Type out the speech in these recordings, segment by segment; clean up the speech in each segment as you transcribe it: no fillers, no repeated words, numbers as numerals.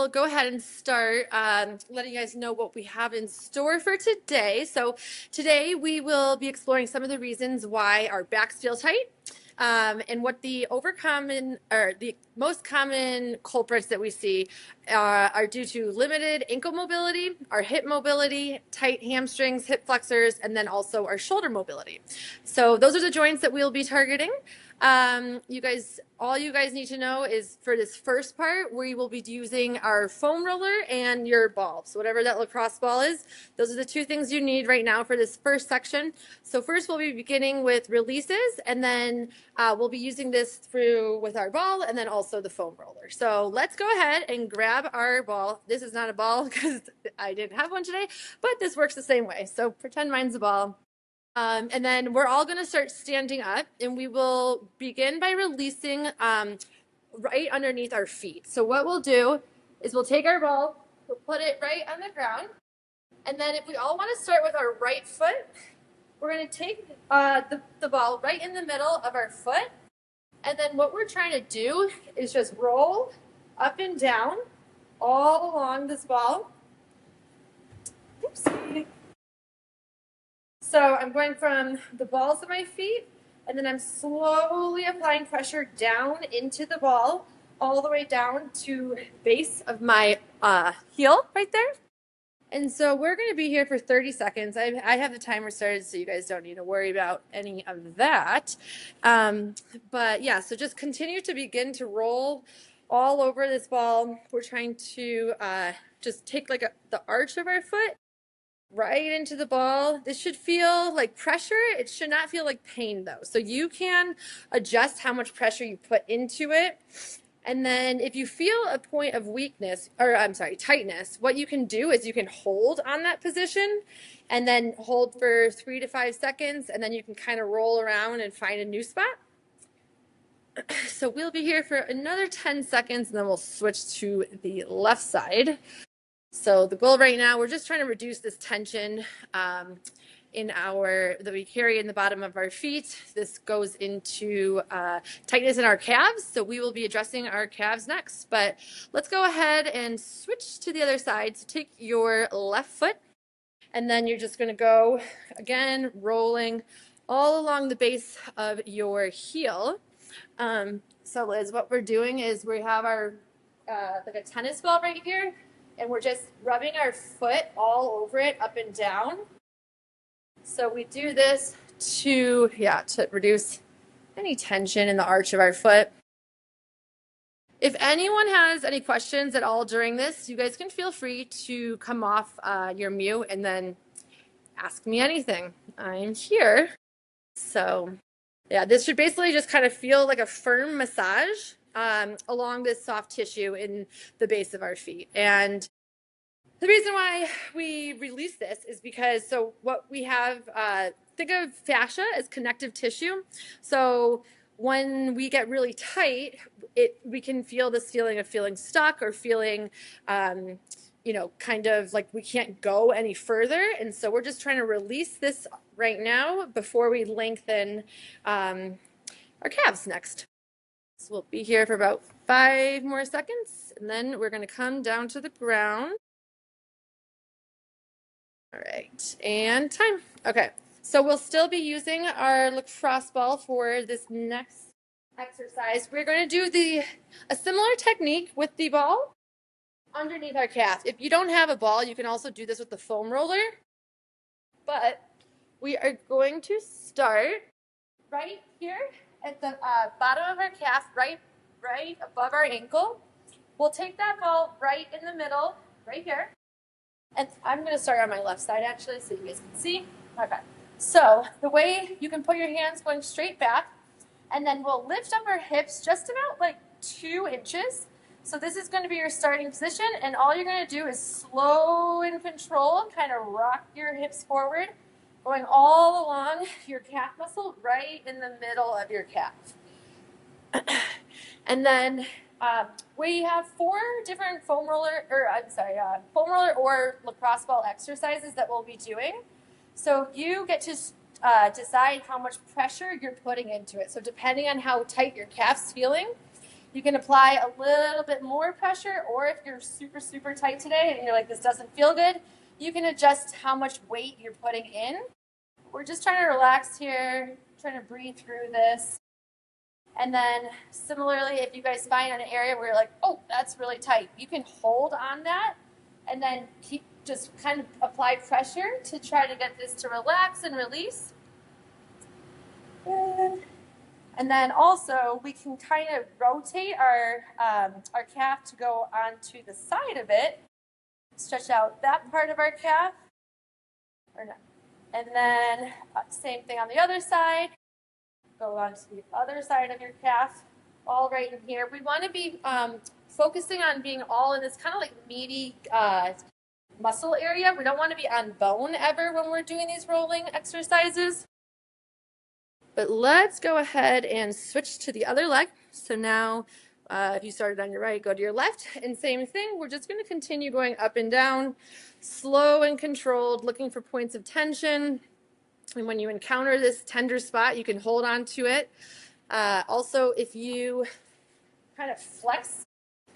will go ahead and start letting you guys know what we have in store for today. So today we will be exploring some of the reasons why our backs feel tight. And what the most common culprits that we see are due to limited ankle mobility, our hip mobility, tight hamstrings, hip flexors, and then also our shoulder mobility. So those are the joints that we'll be targeting. All you guys need to know is for this first part, we will be using our foam roller and your ball. So whatever that lacrosse ball is, those are the two things you need right now for this first section. So first we'll be beginning with releases, and then we'll be using this through with our ball and then also the foam roller. So let's go ahead and grab our ball. This is not a ball because I didn't have one today, but this works the same way. So pretend mine's a ball. And then we're all going to start standing up, and we will begin by releasing right underneath our feet. So what we'll do is we'll take our ball, we'll put it right on the ground, and then if we all want to start with our right foot, we're going to take the ball right in the middle of our foot, and then what we're trying to do is just roll up and down all along this ball. Oopsie. So I'm going from the balls of my feet, and then I'm slowly applying pressure down into the ball, all the way down to base of my heel right there. And so we're going to be here for 30 seconds. I have the timer started, so you guys don't need to worry about any of that. But yeah, so just continue to begin to roll all over this ball. We're trying to just take like the arch of our foot right into the ball. This should feel like pressure. It should not feel like pain though. So you can adjust how much pressure you put into it. And then if you feel a point of tightness, what you can do is you can hold on that position and then hold for 3 to 5 seconds, and then you can kind of roll around and find a new spot. So we'll be here for another 10 seconds, and then we'll switch to the left side. So the goal right now, we're just trying to reduce this tension that we carry in the bottom of our feet. This goes into tightness in our calves, so we will be addressing our calves next. But let's go ahead and switch to the other side. So take your left foot, and then you're just going to go, again, rolling all along the base of your heel. So Liz, what we're doing is we have our like a tennis ball right here, and we're just rubbing our foot all over it, up and down. So we do this to reduce any tension in the arch of our foot. If anyone has any questions at all during this, you guys can feel free to come off your mute and then ask me anything. I'm here. So yeah, this should basically just kind of feel like a firm massage along this soft tissue in the base of our feet. And the reason why we release this is because, so what we have, think of fascia as connective tissue. So when we get really tight, we can feel this feeling of feeling stuck or feeling, kind of like we can't go any further. And so we're just trying to release this right now before we lengthen our calves next. So we'll be here for about 5 more seconds, and then we're going to come down to the ground. All right, and time. Okay, so we'll still be using our lacrosse ball for this next exercise. We're going to do a similar technique with the ball underneath our calf. If you don't have a ball, you can also do this with the foam roller. But we are going to start right here at the bottom of our calf, right above our ankle. We'll take that ball right in the middle, right here. And I'm going to start on my left side, actually, so you guys can see. Okay. So the way you can put your hands going straight back, and then we'll lift up our hips just about like 2 inches. So this is going to be your starting position, and all you're going to do is slow and control, kind of rock your hips forward, going all along your calf muscle right in the middle of your calf. And then we have 4 different foam roller or lacrosse ball exercises that we'll be doing. So you get to decide how much pressure you're putting into it. So depending on how tight your calf's feeling, You can apply a little bit more pressure, or if you're super, super tight today and you're like, this doesn't feel good, you can adjust how much weight you're putting in. We're just trying to relax here, trying to breathe through this. And then similarly, if you guys find an area where you're like, oh, that's really tight, you can hold on that and then keep just kind of apply pressure to try to get this to relax and release. And then also we can kind of rotate our calf to go onto the side of it, stretch out that part of our calf, or not. And then same thing on the other side. Go on to the other side of your calf, all right in here. We want to be focusing on being all in this kind of like meaty muscle area. We don't want to be on bone ever when we're doing these rolling exercises. But let's go ahead and switch to the other leg. So now if you started on your right, go to your left. And same thing, we're just going to continue going up and down, slow and controlled, looking for points of tension. And when you encounter this tender spot, you can hold on to it. Also, if you kind of flex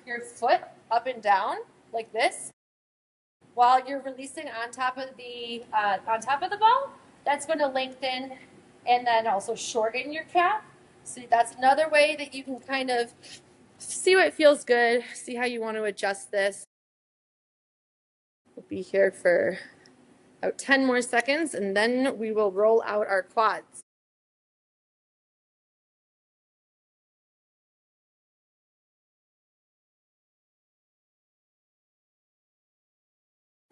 your foot up and down like this, while you're releasing on top of the ball, that's going to lengthen and then also shorten your calf. So that's another way that you can kind of see what feels good, see how you want to adjust this. We'll be here for about 10 more seconds, and then we will roll out our quads.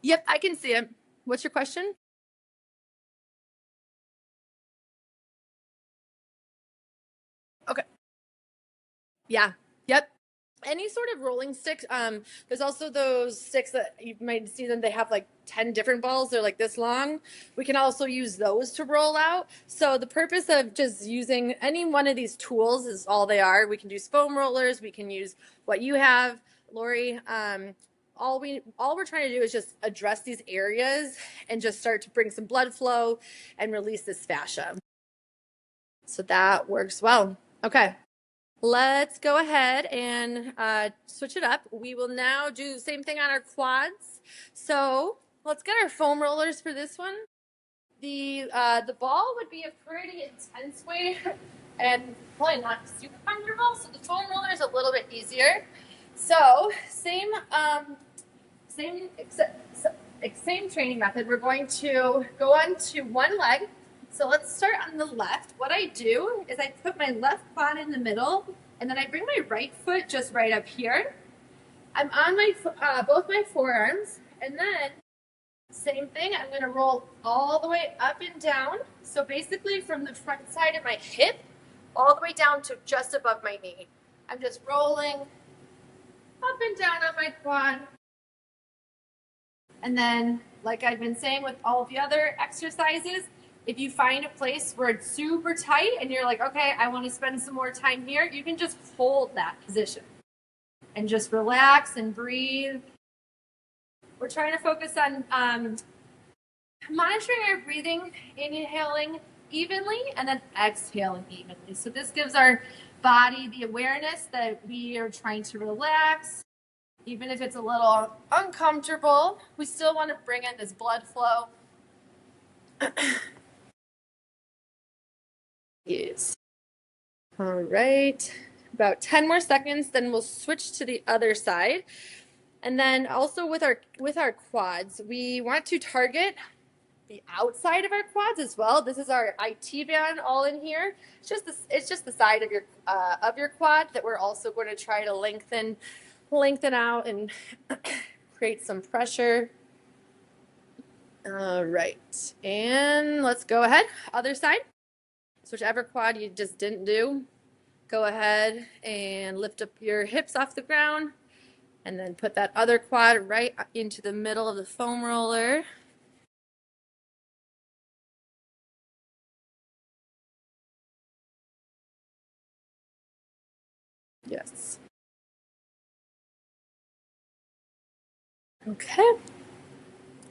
Yep, I can see it. What's your question? Okay. Yeah. Yep. Any sort of rolling stick. There's also those sticks that you might see them. They have like 10 different balls. They're like this long. We can also use those to roll out. So the purpose of just using any one of these tools is all they are. We can use foam rollers. We can use what you have, Lori. All we're trying to do is just address these areas and just start to bring some blood flow and release this fascia. So that works well. Okay. Let's go ahead and switch it up. We will now do the same thing on our quads. So let's get our foam rollers for this one. The ball would be a pretty intense weight and probably not super comfortable. So the foam roller is a little bit easier. So same training method. We're going to go on to one leg. So let's start on the left. What I do is I put my left quad in the middle, and then I bring my right foot just right up here. I'm on my both my forearms, and then same thing. I'm going to roll all the way up and down. So basically from the front side of my hip all the way down to just above my knee. I'm just rolling up and down on my quad. And then, like I've been saying with all of the other exercises, if you find a place where it's super tight and you're like, okay, I want to spend some more time here, you can just hold that position and just relax and breathe. We're trying to focus on monitoring our breathing, inhaling evenly and then exhaling evenly. So this gives our body the awareness that we are trying to relax. Even if it's a little uncomfortable, we still want to bring in this blood flow. Yes. All right. About 10 more seconds, then we'll switch to the other side. And then also with our quads, we want to target the outside of our quads as well. This is our IT band all in here. It's just the side of your quad that we're also going to try to lengthen out and create some pressure. All right, and let's go ahead. Other side. So whichever quad you just didn't do, go ahead and lift up your hips off the ground and then put that other quad right into the middle of the foam roller. Yes. Okay.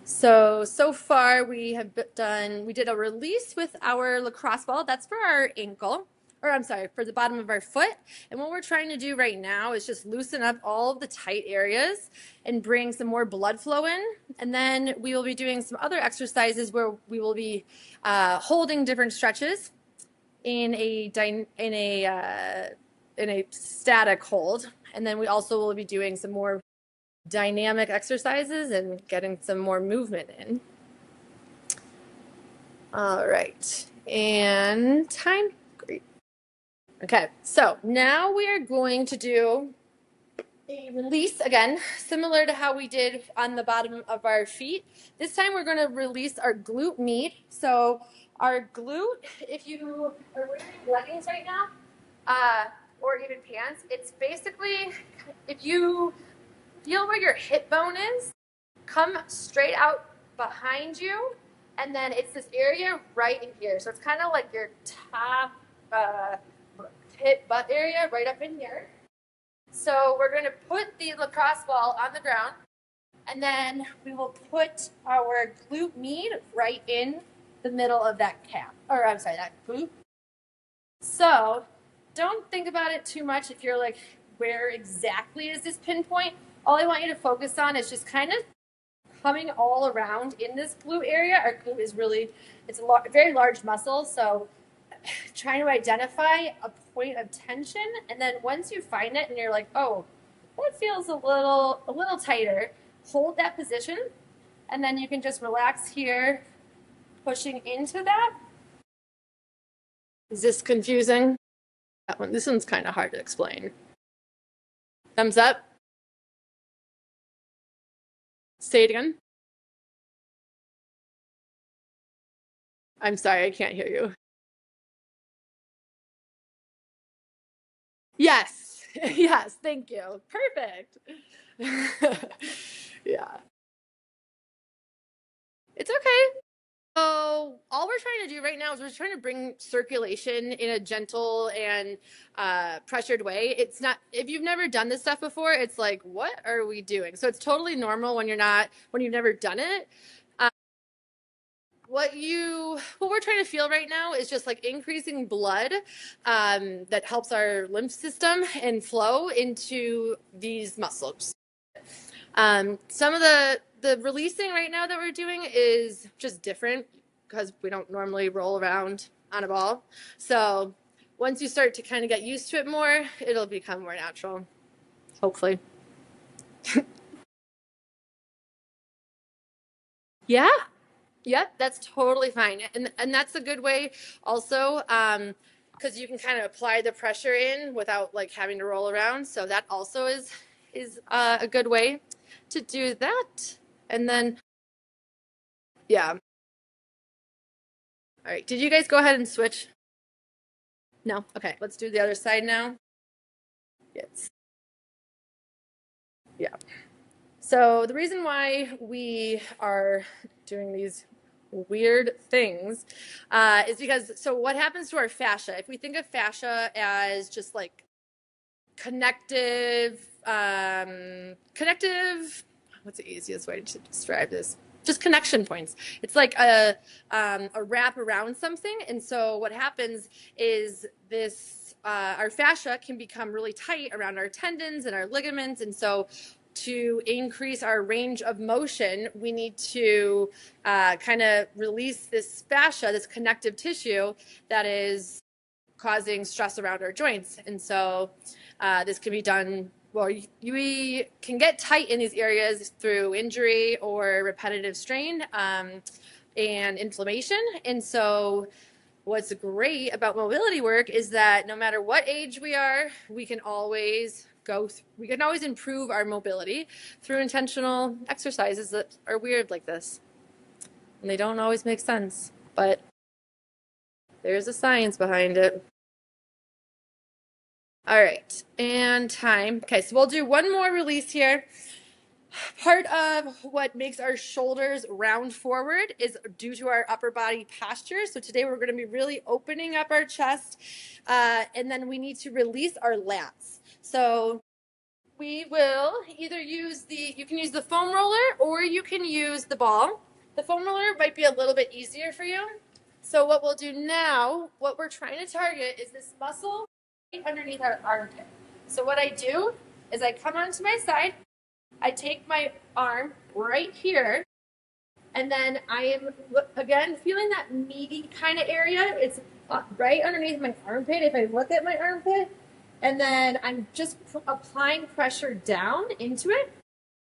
So far we did a release with our lacrosse ball. That's for our ankle. or I'm sorry, for the bottom of our foot. And what we're trying to do right now is just loosen up all of the tight areas and bring some more blood flow in. And then we will be doing some other exercises where we will be holding different stretches in a static hold. And then we also will be doing some more dynamic exercises and getting some more movement in. All right, and time. Great. Okay, so now we are going to do a release again, similar to how we did on the bottom of our feet. This time we're going to release our glute med. So our glute, if you are wearing leggings right now, or even pants, it's basically, if you feel where your hip bone is, come straight out behind you, and then it's this area right in here. So it's kind of like your top hip butt area right up in here. So we're going to put the lacrosse ball on the ground, and then we will put our glute med right in the middle of that calf, or I'm sorry, that glute. So don't think about it too much if you're like, where exactly is this pinpoint? All I want you to focus on is just kind of coming all around in this glute area. Our glute is really, it's a very large muscle, so trying to identify a point of tension, and then once you find it and you're like, oh, that feels a little tighter, hold that position, and then you can just relax here, pushing into that. Is this confusing? That one, this one's kind of hard to explain. Thumbs up. Say it again. I'm sorry, I can't hear you. Yes, yes, thank you. Perfect. Yeah. It's okay. So all we're trying to do right now is we're trying to bring circulation in a gentle and pressured way. It's not, if you've never done this stuff before, it's like, what are we doing? So it's totally normal when you've never done it. What we're trying to feel right now is just like increasing blood that helps our lymph system and flow into these muscles. Some of the releasing right now that we're doing is just different because we don't normally roll around on a ball. So once you start to kind of get used to it more, it'll become more natural, hopefully. Yeah. Yep, that's totally fine. And that's a good way also, because you can kind of apply the pressure in without like having to roll around. So that also is a good way to do that. And then, yeah. All right. Did you guys go ahead and switch? No? Okay, let's do the other side now. Yes. Yeah. So the reason why we are doing these weird things is because, so what happens to our fascia? If we think of fascia as just like connective, what's the easiest way to describe this? Just connection points. It's like a wrap around something. And so what happens is this, our fascia can become really tight around our tendons and our ligaments. And so to increase our range of motion, we need to kind of release this fascia, this connective tissue that is causing stress around our joints. And so this can be done, well, we can get tight in these areas through injury or repetitive strain and inflammation. And so what's great about mobility work is that no matter what age we are, we can always improve our mobility through intentional exercises that are weird like this. And they don't always make sense, but there's a science behind it. All right, and time. Okay, so we'll do one more release here. Part of what makes our shoulders round forward is due to our upper body posture. So today we're going to be really opening up our chest, and then we need to release our lats. So we will either use you can use the foam roller or you can use the ball. The foam roller might be a little bit easier for you. So what we'll do now, what we're trying to target is this muscle right underneath our armpit. So what I do is I come onto my side, I take my arm right here, and then I am, again, feeling that meaty kind of area. It's right underneath my armpit if I look at my armpit. And then I'm just applying pressure down into it.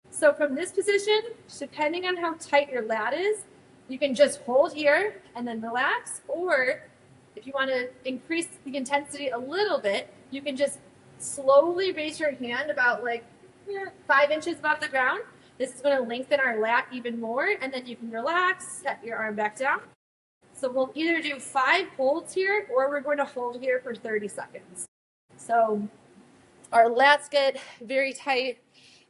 So from this position, depending on how tight your lat is, you can just hold here and then relax. Or if you want to increase the intensity a little bit, you can just slowly raise your hand about like 5 inches above the ground. This is going to lengthen our lat even more, and then you can relax, set your arm back down. So we'll either do 5 holds here, or we're going to hold here for 30 seconds. So our lats get very tight,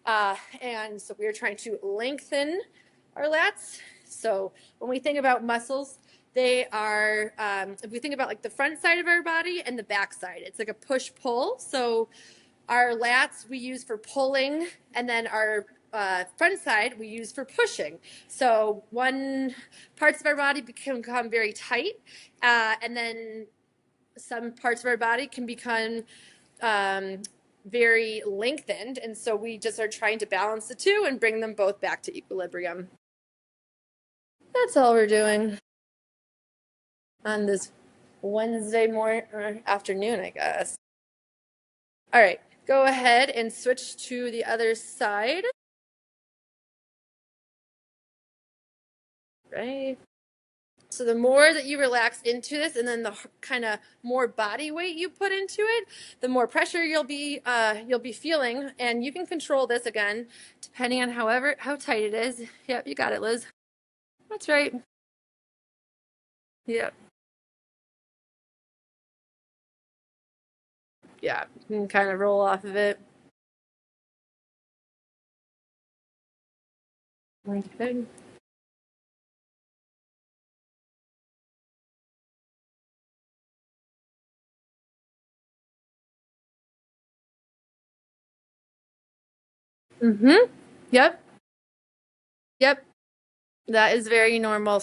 and so we're trying to lengthen our lats. So when we think about muscles, they are, if we think about like the front side of our body and the back side, it's like a push-pull. So our lats we use for pulling, and then our front side we use for pushing. So one parts of our body can become very tight, and then some parts of our body can become very lengthened, and so we just are trying to balance the two and bring them both back to equilibrium. That's all we're doing on this Wednesday morning or afternoon, I guess. All right, go ahead and switch to the other side. Right. So the more that you relax into this, and then the kind of more body weight you put into it, the more pressure you'll be feeling, and you can control this again, depending on how tight it is. Yep, you got it, Liz. That's right. Yep. Yeah, you can kind of roll off of it. Okay. Mm-hmm. Yep. Yep. That is very normal.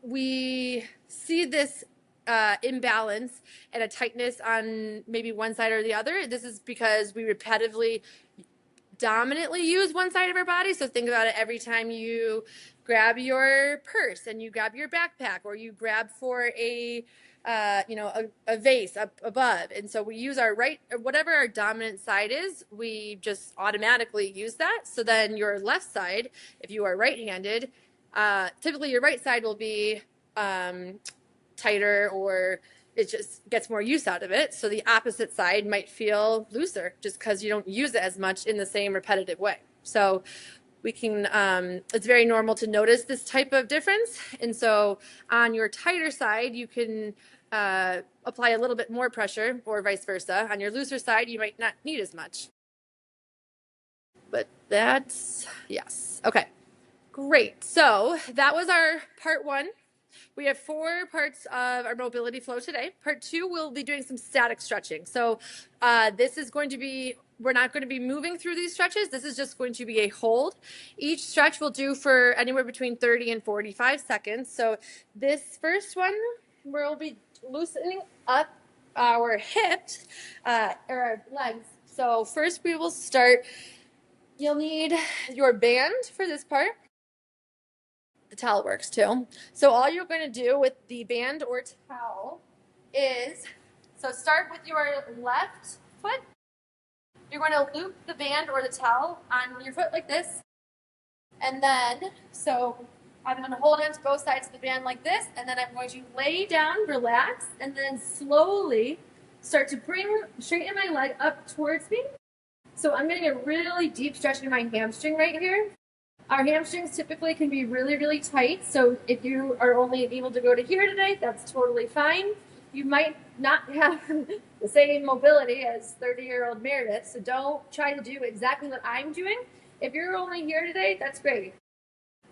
We see this imbalance and a tightness on maybe one side or the other. This is because we repetitively dominantly use one side of our body. So think about it every time you grab your purse and you grab your backpack, or you grab for a vase up above. And so we use our right, whatever our dominant side is, we just automatically use that. So then your left side, if you are right-handed, typically your right side will be tighter, or it just gets more use out of it. So the opposite side might feel looser just because you don't use it as much in the same repetitive way. So we can, it's very normal to notice this type of difference. And so on your tighter side, you can apply a little bit more pressure, or vice versa. On your looser side, you might not need as much. But that's, yes. Okay, great. So that was our part 1. We have 4 parts of our mobility flow today. Part 2, we'll be doing some static stretching. So this is going to be, we're not going to be moving through these stretches. This is just going to be a hold. Each stretch will do for anywhere between 30 and 45 seconds. So this first one, we'll be loosening up our hips or our legs. So first we will start, you'll need your band for this part. The towel works too. So all you're going to do with the band or towel is, so start with your left foot. You're going to loop the band or the towel on your foot like this. And then, so I'm going to hold on to both sides of the band like this, and then I'm going to lay down, relax, and then slowly start to straighten my leg up towards me. So I'm getting a really deep stretch in my hamstring right here. Our hamstrings typically can be really, really tight. So if you are only able to go to here today, that's totally fine. You might not have the same mobility as 30-year-old Meredith, so don't try to do exactly what I'm doing. If you're only here today, that's great.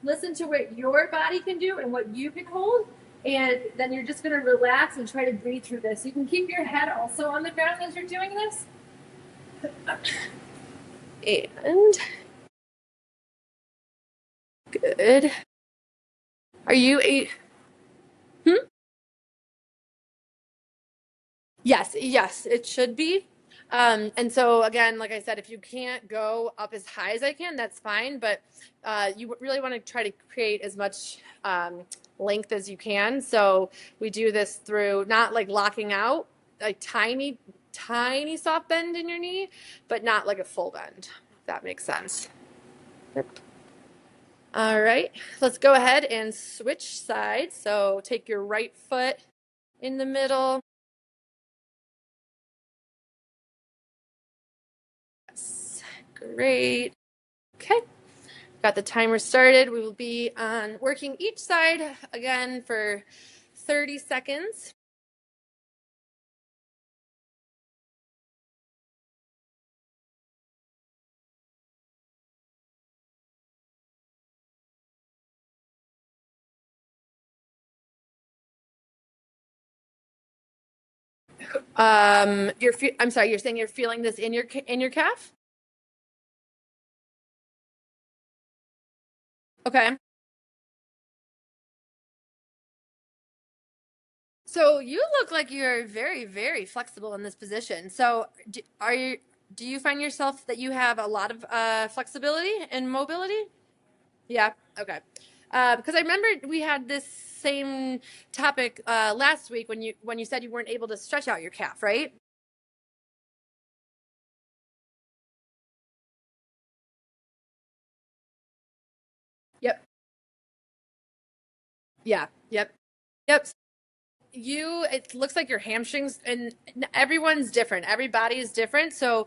Listen to what your body can do and what you can hold, and then you're just going to relax and try to breathe through this. You can keep your head also on the ground as you're doing this. And good. Are you a hmm? Yes, yes, it should be. And so again, like I said, if you can't go up as high as I can, that's fine. But you really want to try to create as much length as you can. So we do this through not like locking out, like tiny, tiny soft bend in your knee, but not like a full bend, if that makes sense. All right, let's go ahead and switch sides. So take your right foot in the middle. Yes, great. Okay, got the timer started. We will be on working each side again for 30 seconds. I'm sorry, you're saying you're feeling this in your calf? Okay. So you look like you're very, very flexible in this position. So do you find yourself that you have a lot of flexibility and mobility? Yeah. Okay. Because I remember we had this same topic last week when you said you weren't able to stretch out your calf, right? Yep. Yeah. Yep. Yep. It looks like your hamstrings, and everyone's different. Every body is different. So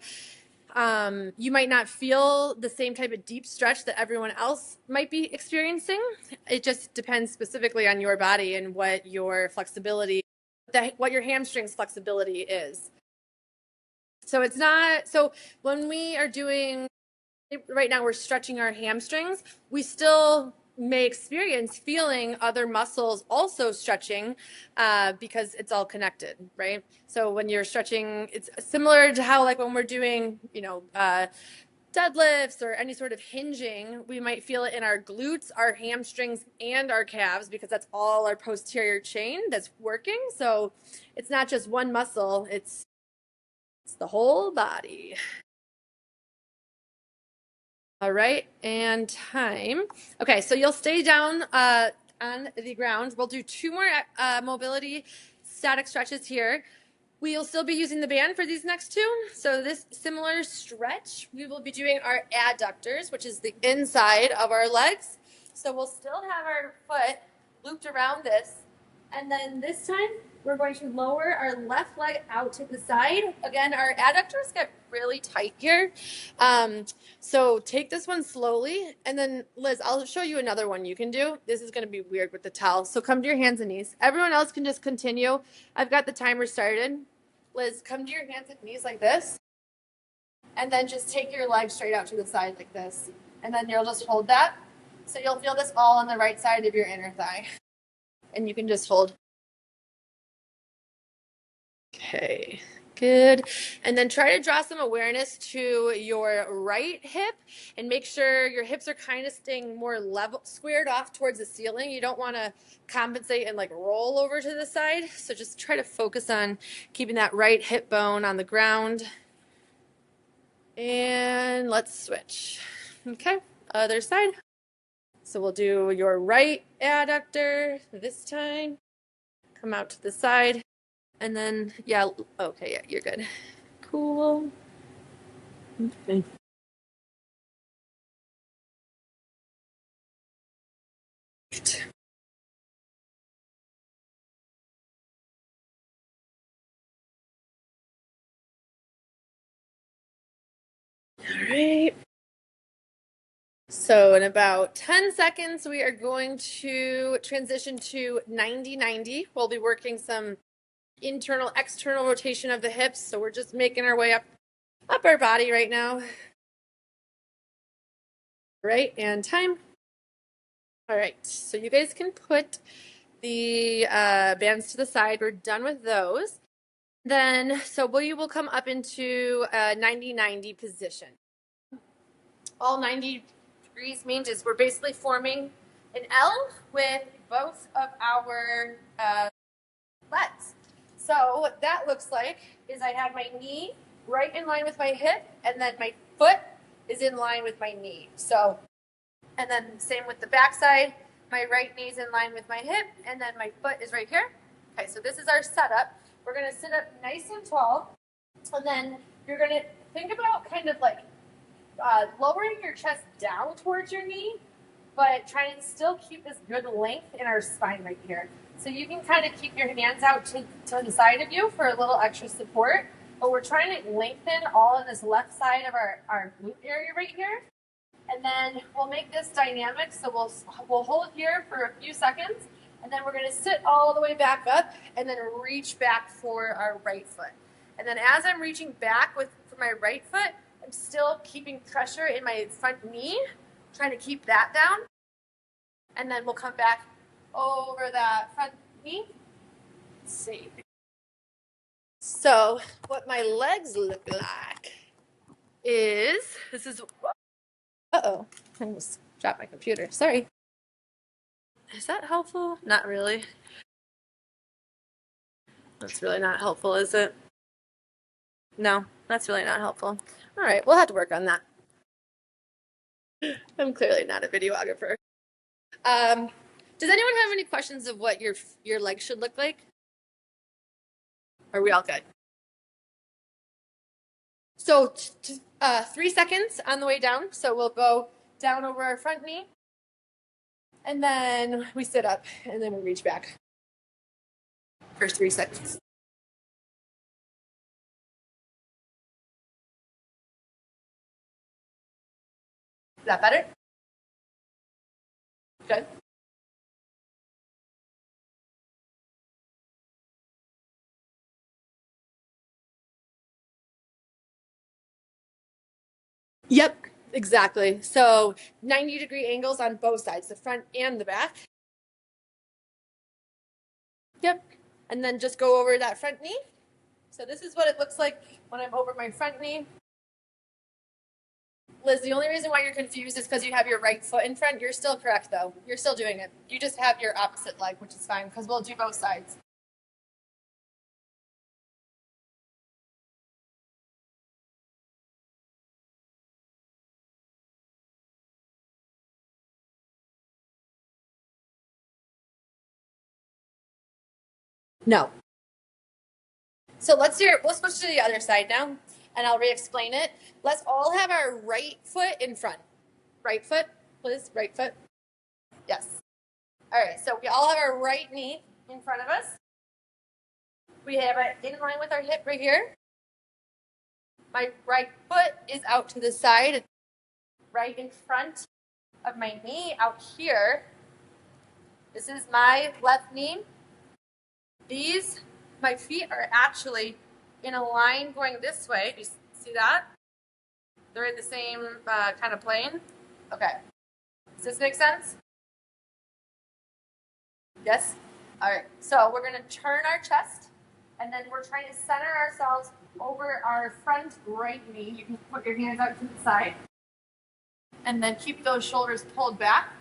you might not feel the same type of deep stretch that everyone else might be experiencing. It just depends specifically on your body and what your flexibility, what your hamstrings flexibility is. So it's not, so when we are doing, right now we're stretching our hamstrings, we still may experience feeling other muscles also stretching because it's all connected, right? So when you're stretching, it's similar to how like when we're doing, deadlifts or any sort of hinging, we might feel it in our glutes, our hamstrings, and our calves because that's all our posterior chain that's working. So it's not just one muscle, it's the whole body. All right, and time. Okay, so you'll stay down on the ground. We'll do two more mobility static stretches here. We'll still be using the band for these next two. So this similar stretch, we will be doing our adductors, which is the inside of our legs. So we'll still have our foot looped around this. And then this time, we're going to lower our left leg out to the side. Again, our adductors get really tight here. So take this one slowly. And then, Liz, I'll show you another one you can do. This is going to be weird with the towel. So come to your hands and knees. Everyone else can just continue. I've got the timer started. Liz, come to your hands and knees like this. And then just take your leg straight out to the side like this. And then you'll just hold that. So you'll feel this all on the right side of your inner thigh. And you can just hold. Okay, good. And then try to draw some awareness to your right hip and make sure your hips are kind of staying more level, squared off towards the ceiling. You don't want to compensate and like roll over to the side. So just try to focus on keeping that right hip bone on the ground. And let's switch. Okay, other side. So we'll do your right adductor this time. Come out to the side. And then, yeah, okay, yeah, you're good. Cool. Okay. All right. So in about 10 seconds, we are going to transition to 90-90. We'll be working some internal, external rotation of the hips. So we're just making our way up our body right now. Right, and time. All right, so you guys can put the bands to the side. We're done with those. Then, so we will come up into a 90-90 position. All 90 degrees means is we're basically forming an L with both of our legs. So what that looks like is I have my knee right in line with my hip, and then my foot is in line with my knee. So, and then same with the back side, my right knee is in line with my hip, and then my foot is right here. Okay, so this is our setup. We're gonna sit up nice and tall, and then you're gonna think about kind of like lowering your chest down towards your knee, but try and still keep this good length in our spine right here. So you can kind of keep your hands out to the side of you for a little extra support, but we're trying to lengthen all of this left side of our glute area right here. And then we'll make this dynamic, so we'll hold here for a few seconds, and then we're gonna sit all the way back up and then reach back for our right foot. And then as I'm reaching back for my right foot, I'm still keeping pressure in my front knee, trying to keep that down. And then we'll come back over that front knee. Let's see. So what my legs look like is, this is, uh-oh, I almost dropped my computer, sorry. Is that helpful? Not really. That's really not helpful, is it? No, that's really not helpful. All right, we'll have to work on that. I'm clearly not a videographer. Does anyone have any questions of what your legs should look like? Are we all good? So 3 seconds on the way down. So we'll go down over our front knee, and then we sit up, and then we reach back for 3 seconds. Is that better? Good. Yep, exactly. So 90-degree angles on both sides, the front and the back. Yep. And then just go over that front knee. So this is what it looks like when I'm over my front knee. Liz, the only reason why you're confused is because you have your right foot in front. You're still correct, though. You're still doing it. You just have your opposite leg, which is fine, because we'll do both sides. No. So we'll switch to the other side now, and I'll re-explain it. Let's all have our right foot in front. Right foot, Liz, right foot. Yes. All right, so we all have our right knee in front of us. We have it in line with our hip right here. My right foot is out to the side, right in front of my knee out here. This is my left knee. My feet are actually in a line going this way. Do you see that? They're in the same kind of plane. Okay. Does this make sense? Yes? All right. So we're going to turn our chest, and then we're trying to center ourselves over our front right knee. You can put your hands out to the side, and then keep those shoulders pulled back.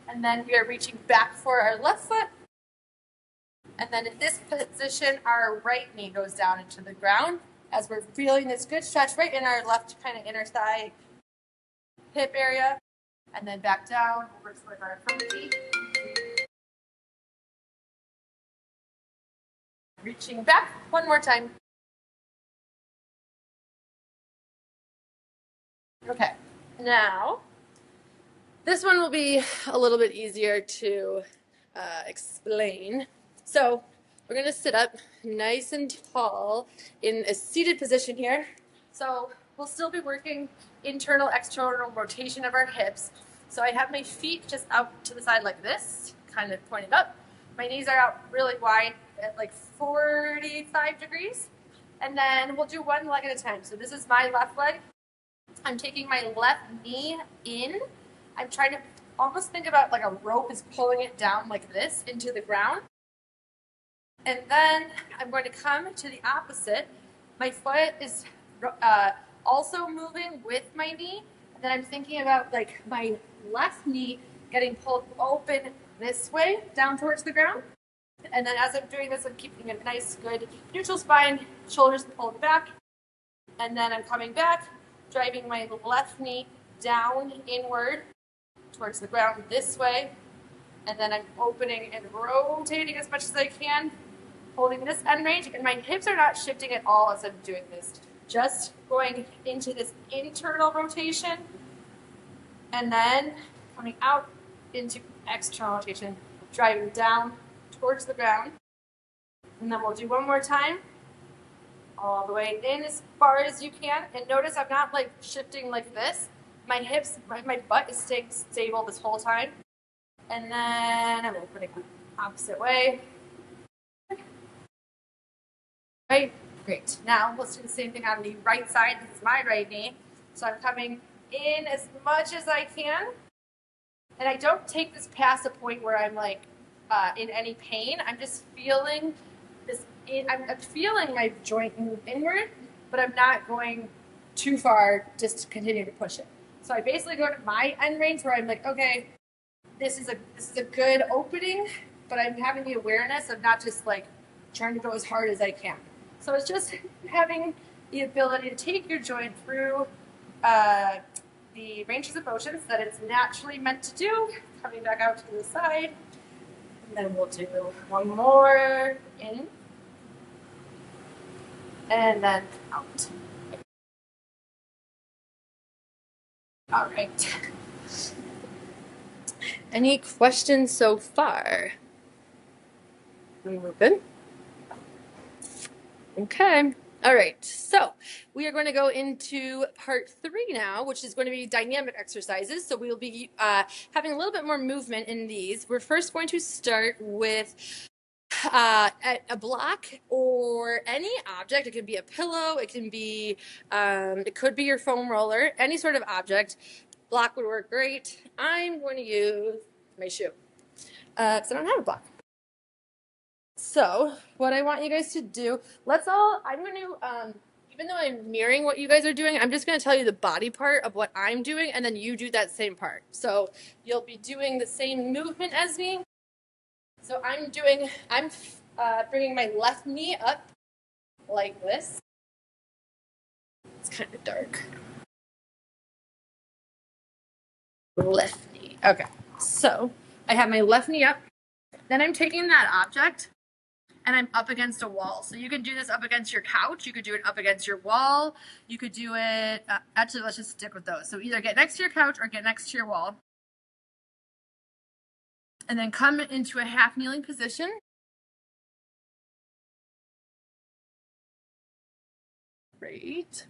And then we are reaching back for our left foot. And then in this position, our right knee goes down into the ground as we're feeling this good stretch right in our left kind of inner thigh, hip area. And then back down over to our front knee. Reaching back one more time. Okay, now this one will be a little bit easier to explain. So we're going to sit up nice and tall in a seated position here. So we'll still be working internal, external rotation of our hips. So I have my feet just out to the side like this, kind of pointed up. My knees are out really wide at like 45 degrees. And then we'll do one leg at a time. So this is my left leg. I'm taking my left knee in. I'm trying to almost think about like a rope is pulling it down like this into the ground. And then I'm going to come to the opposite. My foot is also moving with my knee. And then I'm thinking about like my left knee getting pulled open this way, down towards the ground. And then as I'm doing this, I'm keeping a nice, good neutral spine, shoulders pulled back. And then I'm coming back, driving my left knee down inward towards the ground this way. And then I'm opening and rotating as much as I can, holding this end range. And my hips are not shifting at all as I'm doing this. Just going into this internal rotation and then coming out into external rotation, driving down towards the ground. And then we'll do one more time, all the way in as far as you can. And notice I'm not like shifting like this. My hips, my butt is staying stable this whole time. And then I'm opening the opposite way. Right, great. Now let's do the same thing on the right side. This is my right knee. So I'm coming in as much as I can. And I don't take this past a point where I'm like in any pain. I'm just feeling this, I'm feeling my joint move inward, but I'm not going too far just to continue to push it. So I basically go to my end range where I'm like, okay, this is a good opening, but I'm having the awareness of not just like trying to go as hard as I can. So it's just having the ability to take your joint through the ranges of motions that it's naturally meant to do, coming back out to the side. And then we'll do one more in, and then out. All right. Any questions so far? We're good? Okay. All right. So we are going to go into part 3 now, which is going to be dynamic exercises. So we'll be having a little bit more movement in these. We're first going to start with a block or any object. It could be a pillow. It can be, it could be your foam roller, any sort of object. Block would work great. I'm going to use my shoe because I don't have a block. So what I want you guys to do, I'm going to, even though I'm mirroring what you guys are doing, I'm just going to tell you the body part of what I'm doing, and then you do that same part. So you'll be doing the same movement as me. So I'm bringing my left knee up like this. It's kind of dark. Left knee. Okay. So I have my left knee up. Then I'm taking that object and I'm up against a wall. So you can do this up against your couch. You could do it up against your wall. You could do it, actually, let's just stick with those. So either get next to your couch or get next to your wall. And then come into a half kneeling position. Great.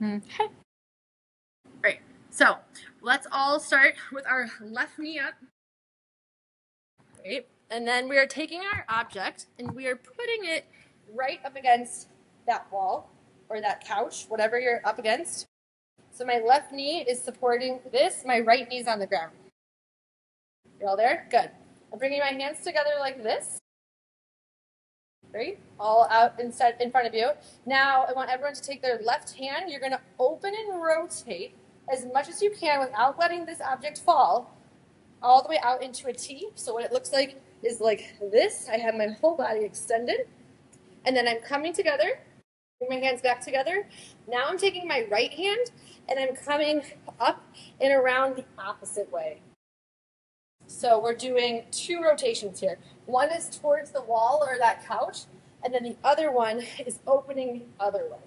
Okay. Great. So let's all start with our left knee up. Great. And then we are taking our object and we are putting it right up against that wall or that couch, whatever you're up against. So my left knee is supporting this, my right knee is on the ground. You're all there? Good. I'm bringing my hands together like this. Great. All out in front of you. Now I want everyone to take their left hand. You're going to open and rotate as much as you can without letting this object fall all the way out into a T. So what it looks like is like this. I have my whole body extended. And then I'm coming together. Bring my hands back together. Now I'm taking my right hand and I'm coming up and around the opposite way. So we're doing 2 rotations here. One is towards the wall or that couch, and then the other one is opening the other way.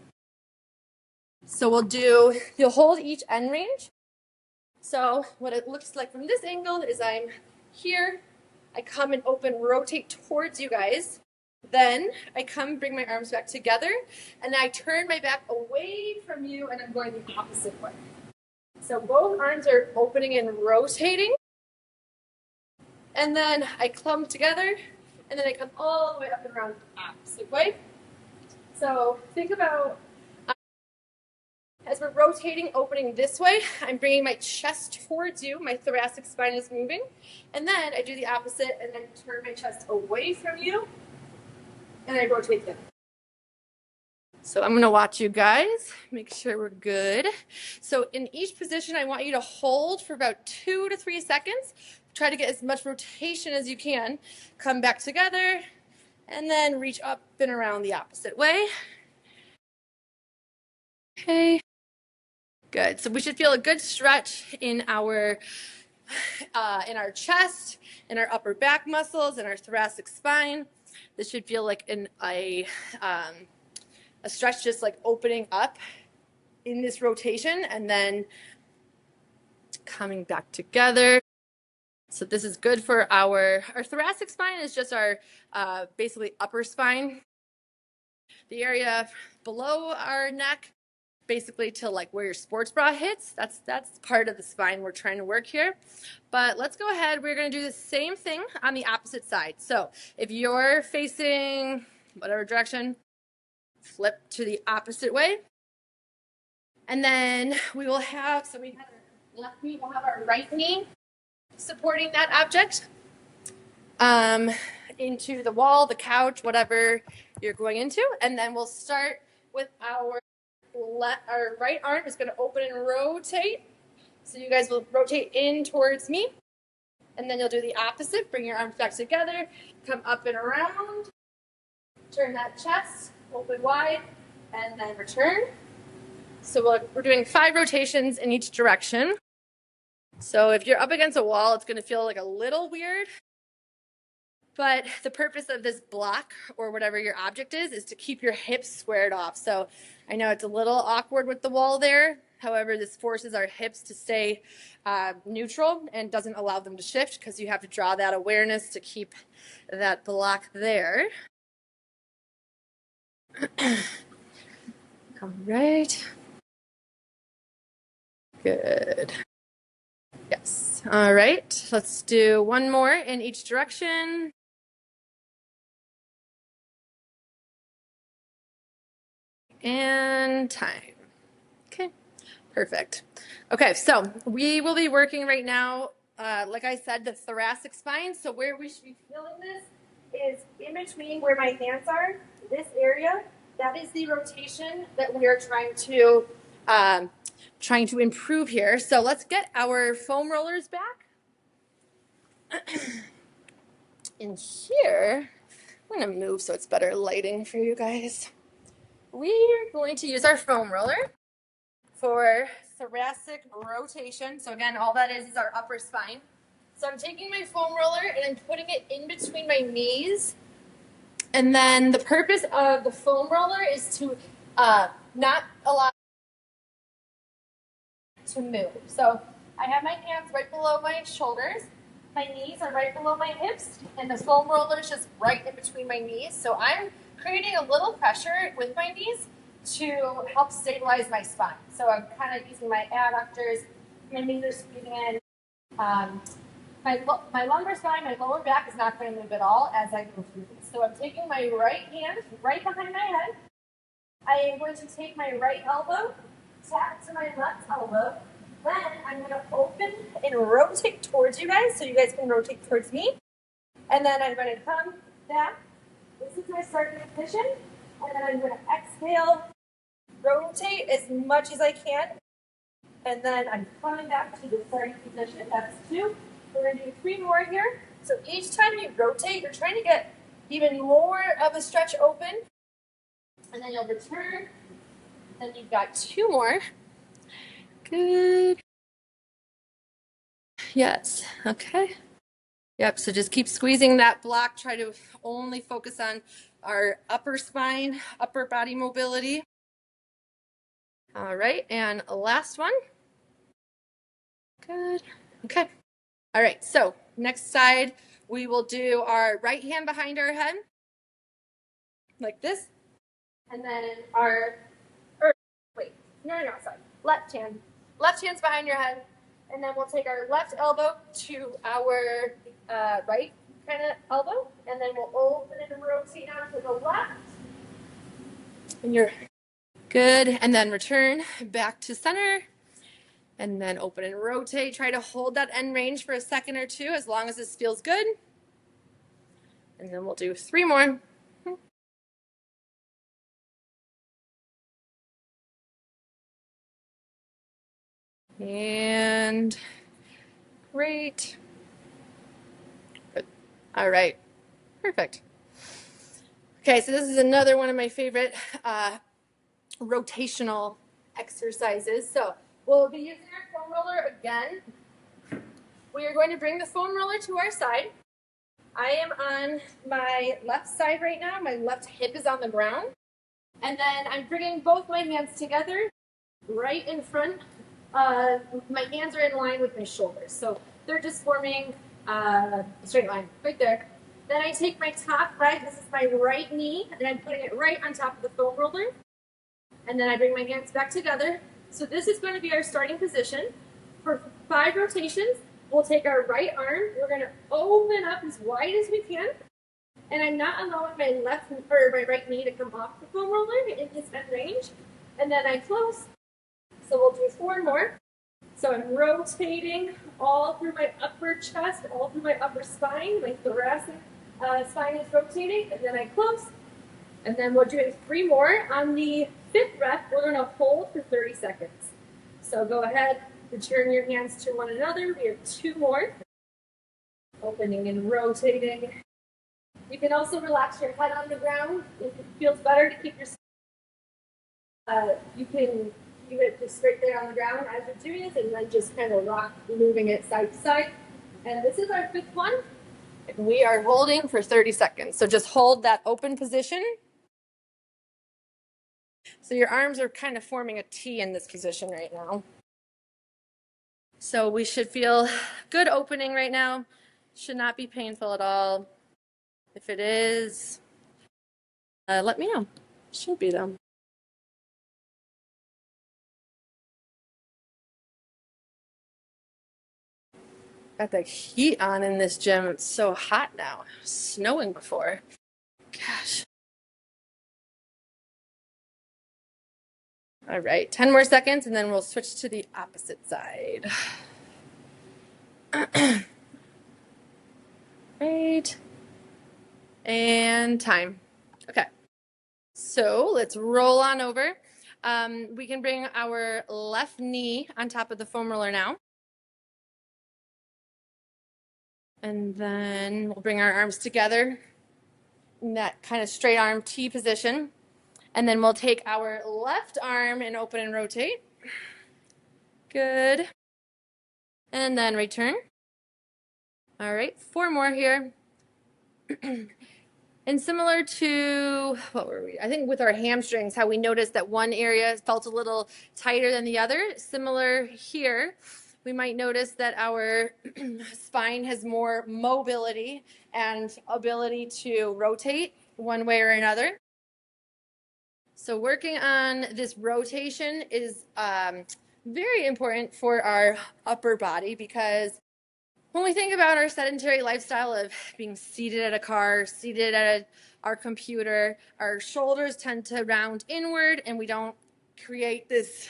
So you'll hold each end range. So what it looks like from this angle is I'm here, I come and open, rotate towards you guys. Then I come, bring my arms back together, and I turn my back away from you, and I'm going the opposite way. So both arms are opening and rotating. And then I clump together, and then I come all the way up and around the opposite way. So think about, as we're rotating, opening this way, I'm bringing my chest towards you, my thoracic spine is moving, and then I do the opposite, and then turn my chest away from you, and I rotate them. So I'm going to watch you guys, make sure we're good. So in each position, I want you to hold for about 2 to 3 seconds. Try to get as much rotation as you can. Come back together and then reach up and around the opposite way. Okay. Good. So we should feel a good stretch in our chest, in our upper back muscles, in our thoracic spine. This should feel like a stretch just like opening up in this rotation and then coming back together. So this is good for our thoracic spine is just our basically upper spine. The area below our neck, basically to like where your sports bra hits, that's part of the spine we're trying to work here. But let's go ahead, we're going to do the same thing on the opposite side. So if you're facing whatever direction, flip to the opposite way. And then we will have, so we have our left knee, we'll have our right knee supporting that object into the wall, the couch, whatever you're going into. And then we'll start with our right arm is going to open and rotate. So you guys will rotate in towards me. And then you'll do the opposite. Bring your arms back together. Come up and around. Turn that chest, open wide, and then return. So we're doing 5 rotations in each direction. So if you're up against a wall, it's going to feel like a little weird. But the purpose of this block or whatever your object is to keep your hips squared off. So I know it's a little awkward with the wall there. However, this forces our hips to stay neutral and doesn't allow them to shift because you have to draw that awareness to keep that block there. All right. Good. Yes. All right. Let's do one more in each direction. And time. Okay. Perfect. Okay, so we will be working right now, like I said, the thoracic spine. So where we should be feeling this is in between where my hands are, this area. That is the rotation that we are trying to improve here. So let's get our foam rollers back. In here, I'm going to move so it's better lighting for you guys. We're going to use our foam roller for thoracic rotation. So again, all that is our upper spine. So I'm taking my foam roller and I'm putting it in between my knees. And then the purpose of the foam roller is to not allow to move. So I have my hands right below my shoulders. My knees are right below my hips, and the foam roller is just right in between my knees. So I'm creating a little pressure with my knees to help stabilize my spine. So I'm kind of using my adductors, my knees are squeezing in. My lumbar spine, my lower back is not going to move at all as I go through this. So I'm taking my right hand right behind my head. I am going to take my right elbow, tap to my left elbow. Then I'm going to open and rotate towards you guys so you guys can rotate towards me. And then I'm going to come back. This is my starting position. And then I'm going to exhale, rotate as much as I can. And then I'm coming back to the starting position. That's 2. We're going to do 3 more here. So each time you rotate, you're trying to get even more of a stretch open. And then you'll return. Then you've got 2 more. Good. Yes. Okay. Yep. So just keep squeezing that block. Try to only focus on our upper spine, upper body mobility. All right. And last one. Good. Okay. All right. So next side, we will do our right hand behind our head like this. And then sorry. Left hand. Left hand's behind your head. And then we'll take our left elbow to our right kind of elbow. And then we'll open and rotate down to the left. And you're good. And then return back to center. And then open and rotate. Try to hold that end range for a second or 2 as long as this feels good. And then we'll do 3 more. And great. Good. All right, perfect. Okay, so this is another one of my favorite rotational exercises. So we'll be using our foam roller again. We are going to bring the foam roller to our side. I am on my left side right now. My left hip is on the ground. And then I'm bringing both my hands together right in front. My hands are in line with my shoulders. So they're just forming a straight line right there. Then I take my top right, this is my right knee, and I'm putting it right on top of the foam roller. And then I bring my hands back together. So this is going to be our starting position. For 5 rotations, we'll take our right arm. We're going to open up as wide as we can. And I'm not allowing my my right knee to come off the foam roller in its end range. And then I close. So we'll do 4 more. So I'm rotating all through my upper chest, all through my upper spine. My thoracic spine is rotating. And then I close. And then we're doing 3 more. On the 5th breath, we're going to hold for 30 seconds. So go ahead, return your hands to one another. We have 2 more. Opening and rotating. You can also relax your head on the ground if it feels better to keep your. You can keep it just straight there on the ground as you're doing this, and then just kind of rock, moving it side to side. And this is our 5th one. And we are holding for 30 seconds. So just hold that open position. So your arms are kind of forming a T in this position right now. So we should feel good opening right now. Should not be painful at all. If it is, let me know. Should be though. Got the heat on in this gym. It's so hot now. It was snowing before. Gosh. All right, 10 more seconds and then we'll switch to the opposite side. Right. And time. Okay. So let's roll on over. We can bring our left knee on top of the foam roller now. And then we'll bring our arms together in that kind of straight arm T position. And then we'll take our left arm and open and rotate. Good. And then return. All right, 4 more here. And similar to, what were we? I think with our hamstrings, how we noticed that one area felt a little tighter than the other. Similar here, we might notice that our spine has more mobility and ability to rotate one way or another. So working on this rotation is very important for our upper body, because when we think about our sedentary lifestyle of being seated at a car, seated at our computer, our shoulders tend to round inward, and we don't create this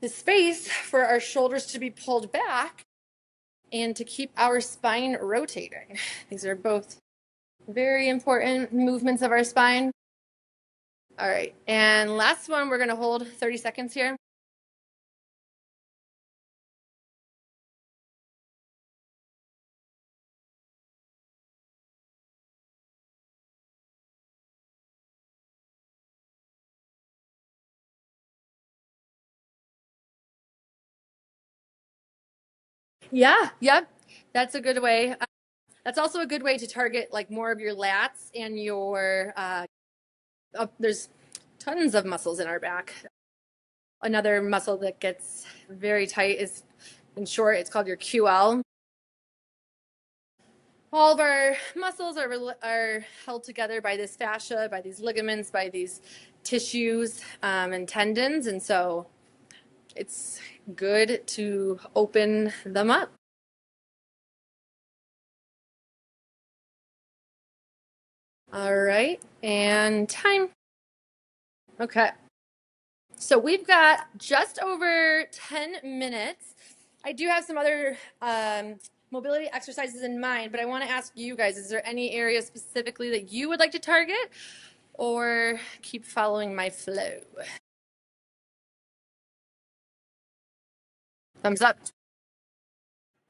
space for our shoulders to be pulled back and to keep our spine rotating. These are both very important movements of our spine. All right, and last one, we're going to hold 30 seconds here. Yeah, yep. That's a good way. That's also a good way to target like more of your lats and your, there's tons of muscles in our back. Another muscle that gets very tight is, in short, it's called your QL. All of our muscles are held together by this fascia, by these ligaments, by these tissues and tendons. And so it's good to open them up. All right, and time. Okay. So we've got just over 10 minutes. I do have some other mobility exercises in mind, but I want to ask you guys, is there any area specifically that you would like to target, or keep following my flow? Thumbs up.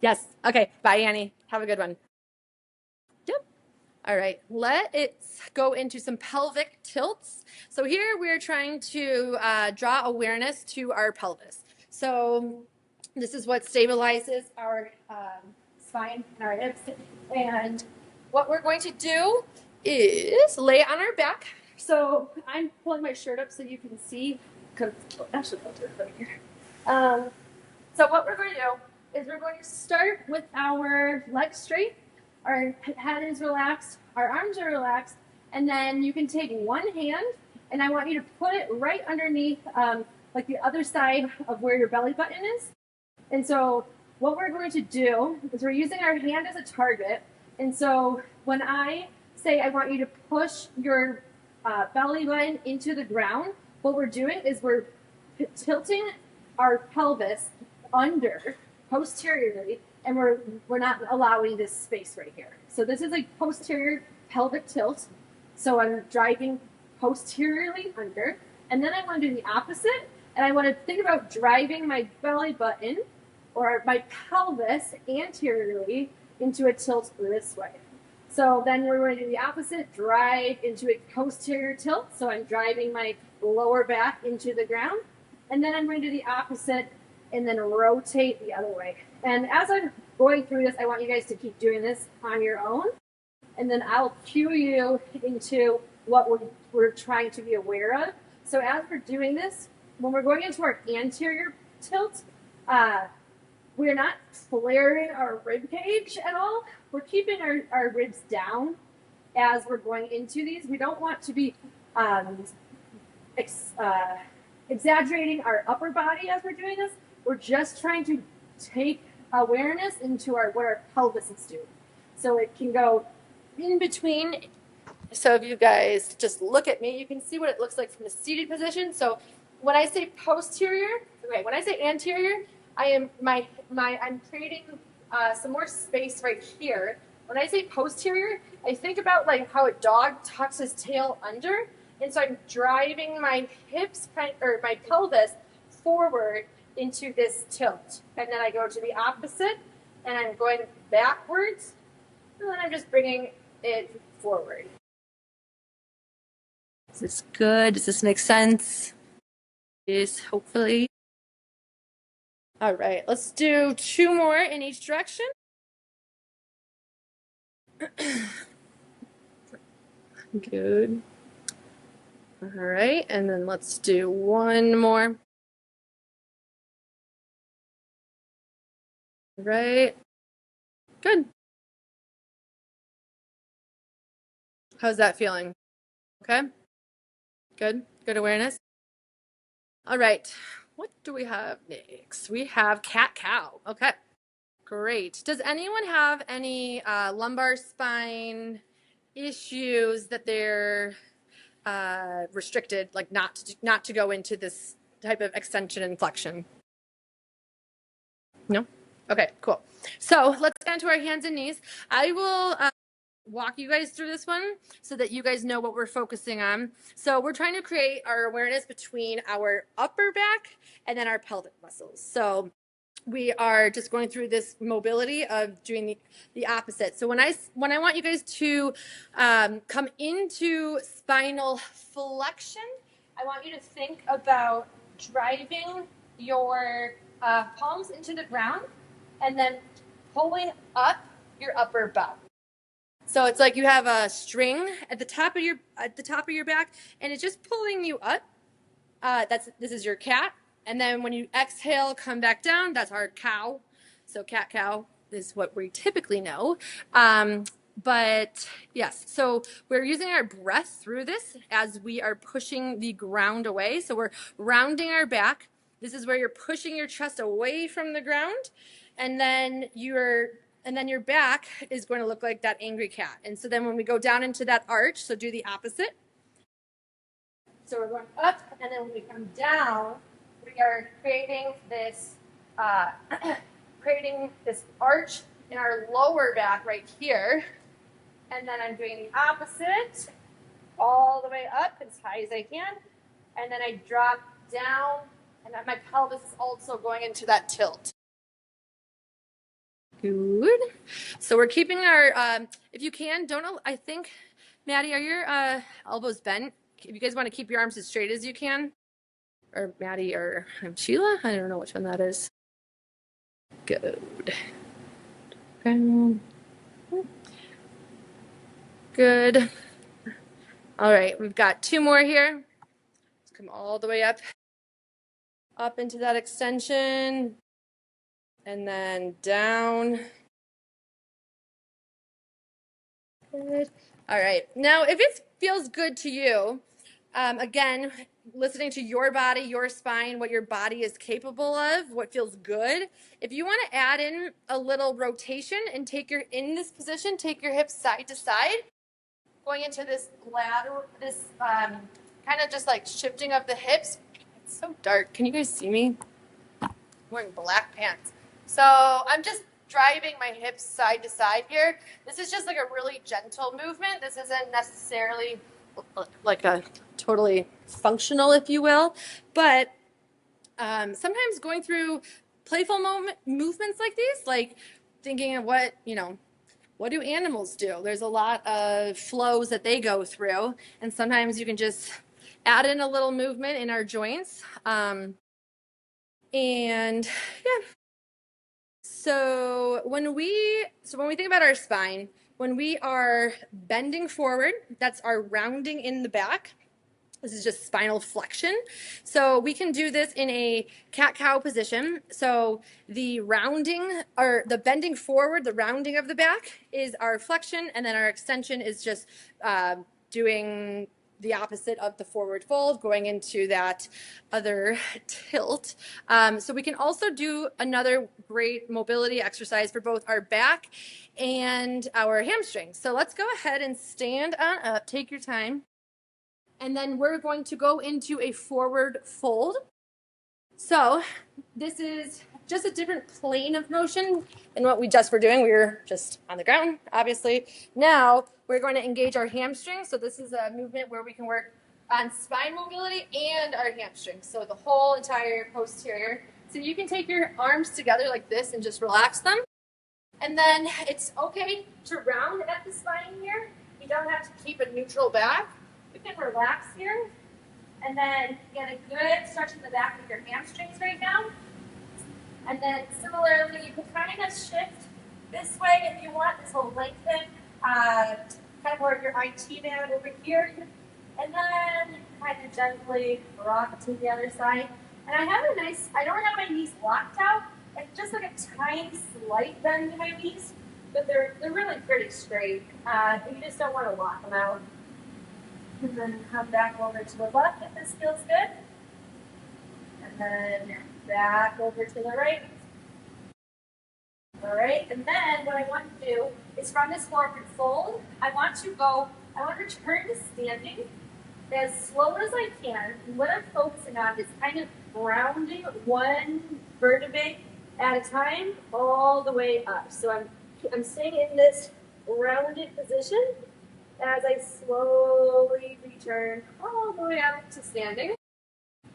Yes. Okay. Bye, Annie. Have a good one. Yep. All right. Let's go into some pelvic tilts. So here we're trying to draw awareness to our pelvis. So this is what stabilizes our spine and our hips. And what we're going to do is lay on our back. So I'm pulling my shirt up so you can see. Actually, I'll do it right here. So what we're going to do is we're going to start with our legs straight, our head is relaxed, our arms are relaxed, and then you can take one hand and I want you to put it right underneath like the other side of where your belly button is. And so what we're going to do is we're using our hand as a target. And so when I say I want you to push your belly button into the ground, what we're doing is we're tilting our pelvis under posteriorly, and we're not allowing this space right here. So this is a posterior pelvic tilt. So I'm driving posteriorly under, and then I want to do the opposite, and I want to think about driving my belly button or my pelvis anteriorly into a tilt this way. So then we're going to do the opposite, drive into a posterior tilt. So I'm driving my lower back into the ground. And then I'm going to do the opposite and then rotate the other way. And as I'm going through this, I want you guys to keep doing this on your own. And then I'll cue you into what we're trying to be aware of. So as we're doing this, when we're going into our anterior tilt, we're not flaring our rib cage at all. We're keeping our ribs down as we're going into these. We don't want to be exaggerating our upper body as we're doing this. We're just trying to take awareness into what our pelvis is doing. So it can go in between. So if you guys just look at me, you can see what it looks like from a seated position. So when I say posterior, when I say anterior, I'm creating some more space right here. When I say posterior, I think about like how a dog tucks his tail under, and so I'm driving my hips or my pelvis forward into this tilt, and then I go to the opposite, and I'm going backwards, and then I'm just bringing it forward. Is this good? Does this make sense? Yes, hopefully. All right, let's do 2 more in each direction. Good. All right, and then let's do 1 more. Right. Good. How's that feeling? Okay. Good. Good awareness. All right. What do we have next? We have cat-cow. Okay. Great. Does anyone have any lumbar spine issues that they're restricted, like not to go into this type of extension and flexion? No? Okay, cool. So let's get into our hands and knees. I will walk you guys through this one so that you guys know what we're focusing on. So we're trying to create our awareness between our upper back and then our pelvic muscles. So we are just going through this mobility of doing the opposite. So when I want you guys to come into spinal flexion, I want you to think about driving your palms into the ground and then pulling up your upper back. So it's like you have a string at the top of your back, and it's just pulling you up. This is your cat. And then when you exhale, come back down. That's our cow. So cat-cow is what we typically know. But yes, so we're using our breath through this as we are pushing the ground away. So we're rounding our back. This is where you're pushing your chest away from the ground. And then your back is going to look like that angry cat. And so then when we go down into that arch, so do the opposite. So we're going up, and then when we come down, we are creating this arch in our lower back right here. And then I'm doing the opposite, all the way up as high as I can. And then I drop down, and my pelvis is also going into that tilt. Good. So we're keeping our, if you can, I think, Maddie, are your elbows bent? If you guys want to keep your arms as straight as you can, or Maddie or Sheila, I don't know which one that is. Good. Good. All right, we've got 2 more here. Let's come all the way up into that extension, and then down. Good. All right. Now, if it feels good to you, again, listening to your body, your spine, what your body is capable of, what feels good. If you want to add in a little rotation and in this position, take your hips side to side, going into this lateral, this kind of just like shifting of the hips. It's so dark. Can you guys see me? I'm wearing black pants. So I'm just driving my hips side to side here. This is just like a really gentle movement. This isn't necessarily like a totally functional, if you will, but sometimes going through playful movements like these, like thinking of what do animals do? There's a lot of flows that they go through, and sometimes you can just add in a little movement in our joints. And yeah. So when we think about our spine, when we are bending forward, that's our rounding in the back. This is just spinal flexion. So we can do this in a cat-cow position. So the rounding, or the bending forward, the rounding of the back is our flexion, and then our extension is just doing the opposite of the forward fold, going into that other tilt. So we can also do another great mobility exercise for both our back and our hamstrings. So let's go ahead and stand on up, take your time. And then we're going to go into a forward fold. So this is just a different plane of motion than what we just were doing. We were just on the ground, obviously. Now we're going to engage our hamstrings. So this is a movement where we can work on spine mobility and our hamstrings. So the whole entire posterior. So you can take your arms together like this and just relax them. And then it's okay to round at the spine here. You don't have to keep a neutral back. You can relax here, and then get a good stretch in the back of your hamstrings right now. And then similarly, you can kind of shift this way if you want. This will lengthen, kind of more of your IT band over here. And then kind of gently rock to the other side. And I don't have my knees locked out. It's just like a tiny slight bend in my knees, but they're really pretty straight. You just don't want to lock them out. And then come back over to the left if this feels good. And then back over to the right. All right, and then what I want to do is from this forward fold, I want to return to standing as slow as I can. And what I'm focusing on is kind of rounding one vertebrae at a time all the way up. So I'm staying in this rounded position as I slowly return all the way up to standing.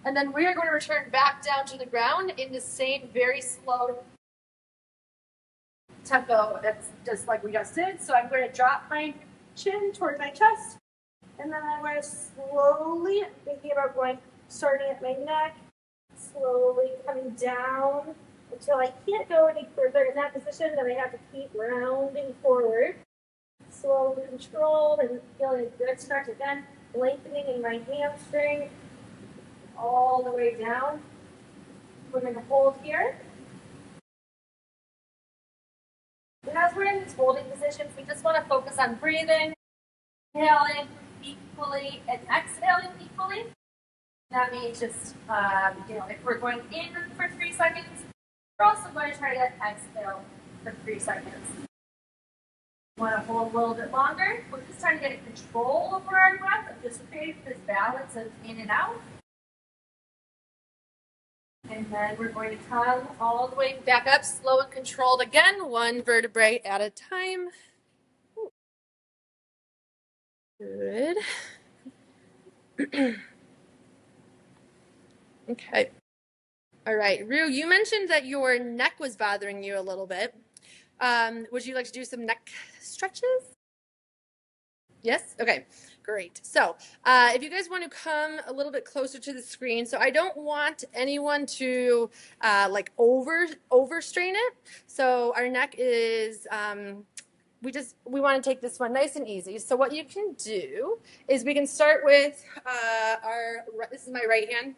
And then we are going to return back down to the ground in the same very slow tempo. That's just like we just did. So I'm going to drop my chin toward my chest. And then I'm going to slowly, thinking about starting at my neck, slowly coming down until I can't go any further in that position. Then I have to keep rounding forward. Slow and controlled, and feeling a good stretch again, lengthening in my hamstring all the way down. We're going to hold here. And as we're in these holding positions, we just want to focus on breathing, inhaling equally and exhaling equally. That means just, if we're going in for 3 seconds, we're also going to try to exhale for 3 seconds. Want to hold a little bit longer. We're just trying to get control over our breath and just create this balance of in and out. And then we're going to come all the way back up, slow and controlled again, one vertebrae at a time. Good. Okay. All right, Rue, you mentioned that your neck was bothering you a little bit. Would you like to do some neck stretches? Yes? Okay, great. So, if you guys want to come a little bit closer to the screen, so I don't want anyone to like overstrain it. So our neck is, we want to take this one nice and easy. So what you can do is we can start with this is my right hand.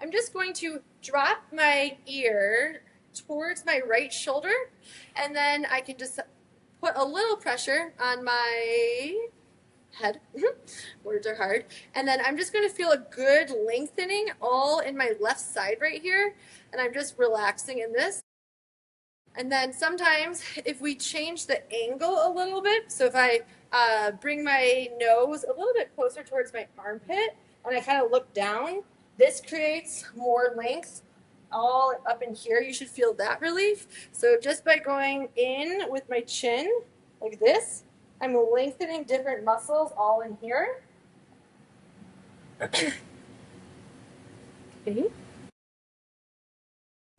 I'm just going to drop my ear towards my right shoulder, and then I can just put a little pressure on my head. Words are hard. And then I'm just going to feel a good lengthening all in my left side right here. And I'm just relaxing in this. And then sometimes if we change the angle a little bit, so if I bring my nose a little bit closer towards my armpit and I kind of look down, this creates more length all up in here. You should feel that relief. So just by going in with my chin like this, I'm lengthening different muscles all in here. Okay.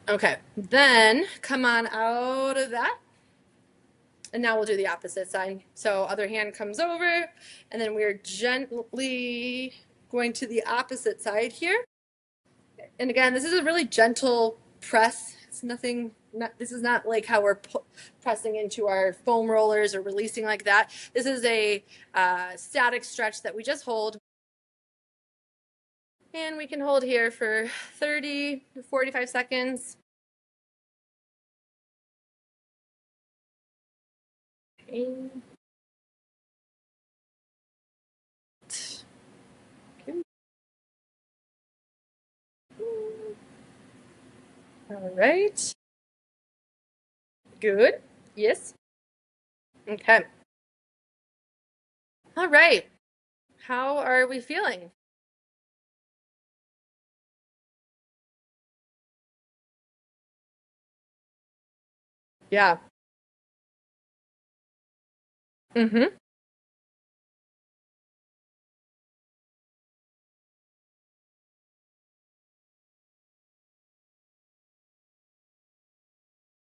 Okay, then come on out of that. And now we'll do the opposite side. So other hand comes over, and then we're gently going to the opposite side here. And again, this is a really gentle press. It's nothing, this is not like how we're pressing into our foam rollers or releasing like that. This is a static stretch that we just hold. And we can hold here for 30 to 45 seconds. All right. Good. Yes. Okay. All right. How are we feeling? Yeah. Mm-hmm.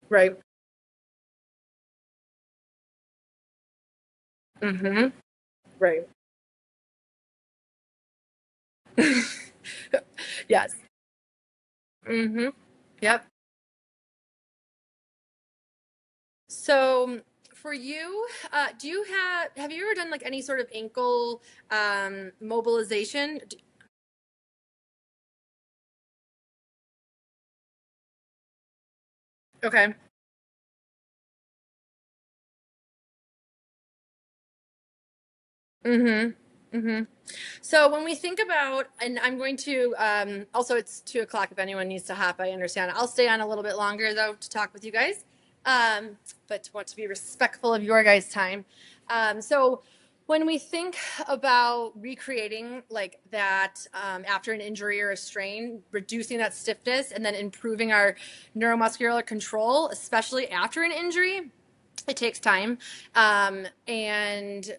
Right. Mm-hmm. Right. Yes. Mm-hmm. Yep. So for you, do you have you ever done like any sort of ankle mobilization? Okay. Mm-hmm. Mm-hmm. So when we think about, and I'm going to, also it's 2 o'clock if anyone needs to hop, I understand. I'll stay on a little bit longer though to talk with you guys, but want to be respectful of your guys' time. So when we think about recreating like that after an injury or a strain, reducing that stiffness and then improving our neuromuscular control, especially after an injury, it takes time. And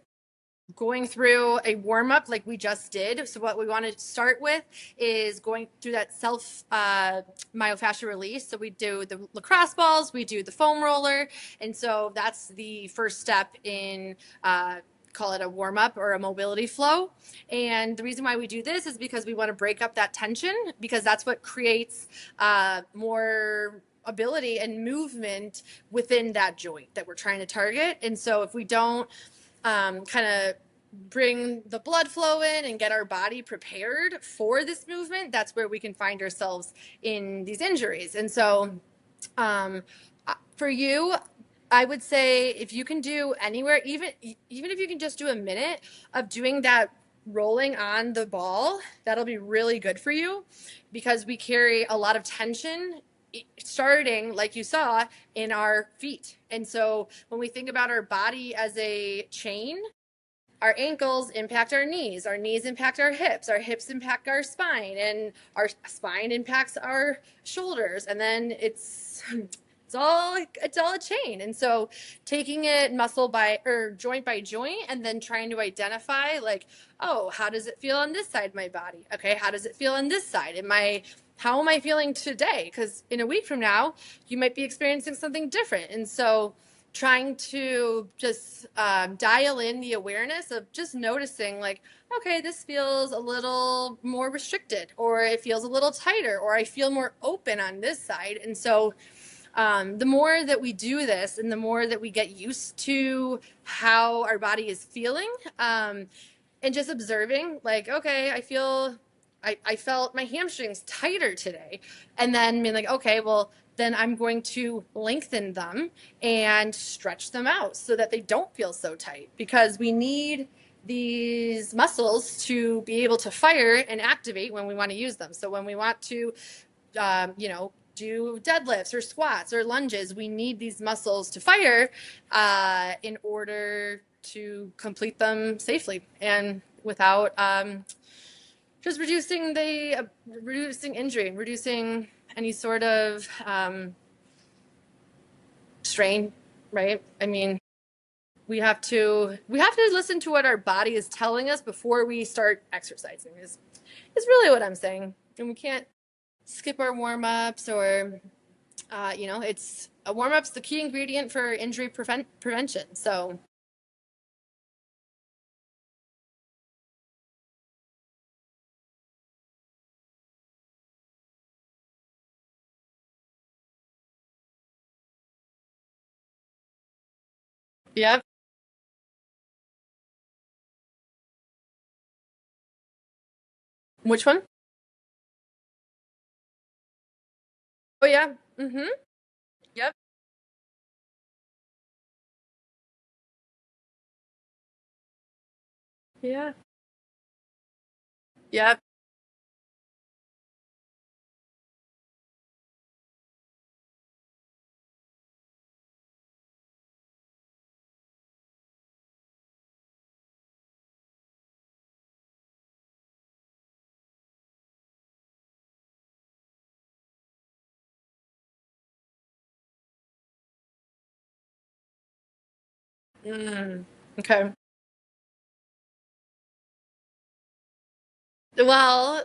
going through a warm up like we just did. So, what we want to start with is going through that self myofascial release. So, we do the lacrosse balls, we do the foam roller. And so, that's the first step in. Call it a warm up or a mobility flow. And the reason why we do this is because we want to break up that tension because that's what creates more ability and movement within that joint that we're trying to target. And so if we don't kind of bring the blood flow in and get our body prepared for this movement, that's where we can find ourselves in these injuries. And so for you, I would say if you can do anywhere, even if you can just do a minute of doing that rolling on the ball, that'll be really good for you because we carry a lot of tension starting like you saw in our feet. And so when we think about our body as a chain, our ankles impact our knees impact our hips impact our spine, and our spine impacts our shoulders, and then it's all a chain. And so taking it muscle by or joint by joint and then trying to identify like, oh, how does it feel on this side of my body? Okay, how does it feel on this side? How am I feeling today? Because in a week from now, you might be experiencing something different. And so trying to just dial in the awareness of just noticing, like, okay, this feels a little more restricted, or it feels a little tighter, or I feel more open on this side. And so the more that we do this and the more that we get used to how our body is feeling, and just observing, like, okay, I felt my hamstrings tighter today. And then being like, okay, well, then I'm going to lengthen them and stretch them out so that they don't feel so tight, because we need these muscles to be able to fire and activate when we want to use them. So when we want to, do deadlifts or squats or lunges, we need these muscles to fire in order to complete them safely and without just reducing injury, reducing any sort of strain, right? I mean, we have to listen to what our body is telling us before we start exercising. Is really what I'm saying, and we can't skip our warm ups or it's a warm up's the key ingredient for injury prevention. So yep. Which one? Oh yeah. Mm-hmm. Yep. Yeah. Yep. Mm. Okay. Well,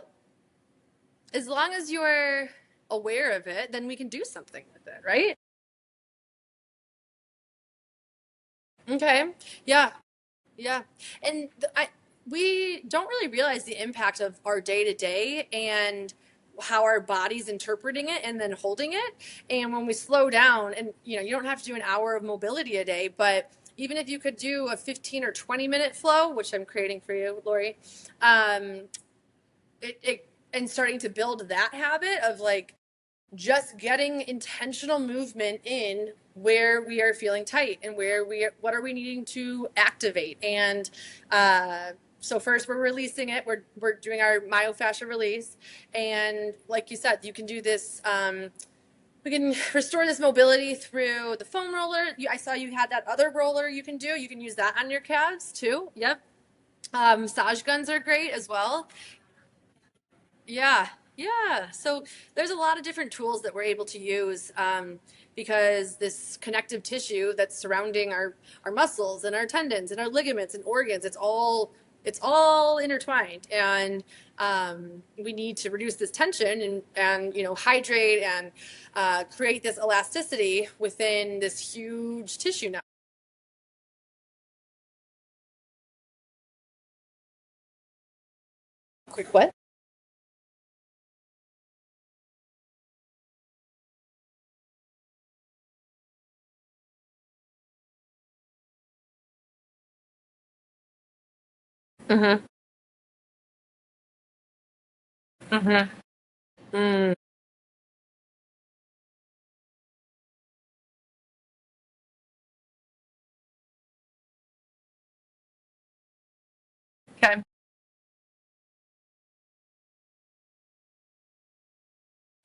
as long as you're aware of it, then we can do something with it, right? Okay. Yeah. Yeah. And we don't really realize the impact of our day to day and how our body's interpreting it and then holding it. And when we slow down, and you don't have to do an hour of mobility a day, but even if you could do a 15 or 20-minute flow, which I'm creating for you, Lori, um, and starting to build that habit of like just getting intentional movement in where we are feeling tight and what are we needing to activate. And so first we're releasing it, we're doing our myofascial release, and like you said, you can do this, we can restore this mobility through the foam roller. I saw you had that other roller you can use that on your calves too. Yep. Massage guns are great as well. Yeah, yeah. So there's a lot of different tools that we're able to use, because this connective tissue that's surrounding our muscles and our tendons and our ligaments and organs, it's all intertwined, and we need to reduce this tension and hydrate and create this elasticity within this huge tissue now. Quick what? Mm-hmm. Mm-hmm. Mm. Okay.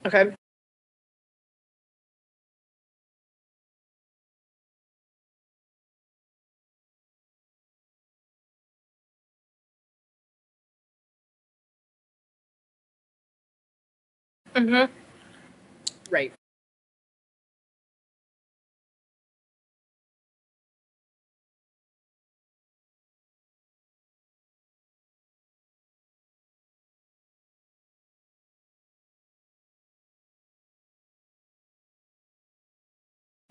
Okay. Mm-hmm. Right.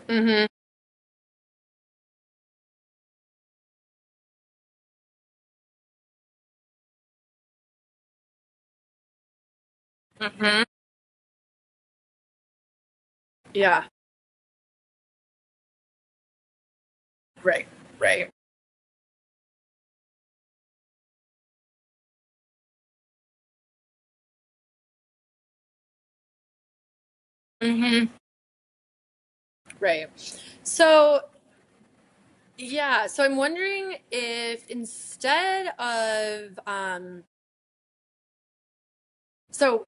Mm-hmm. Hmm. Yeah. Right. Right. Hmm. Right. So, yeah, so I'm wondering if instead of so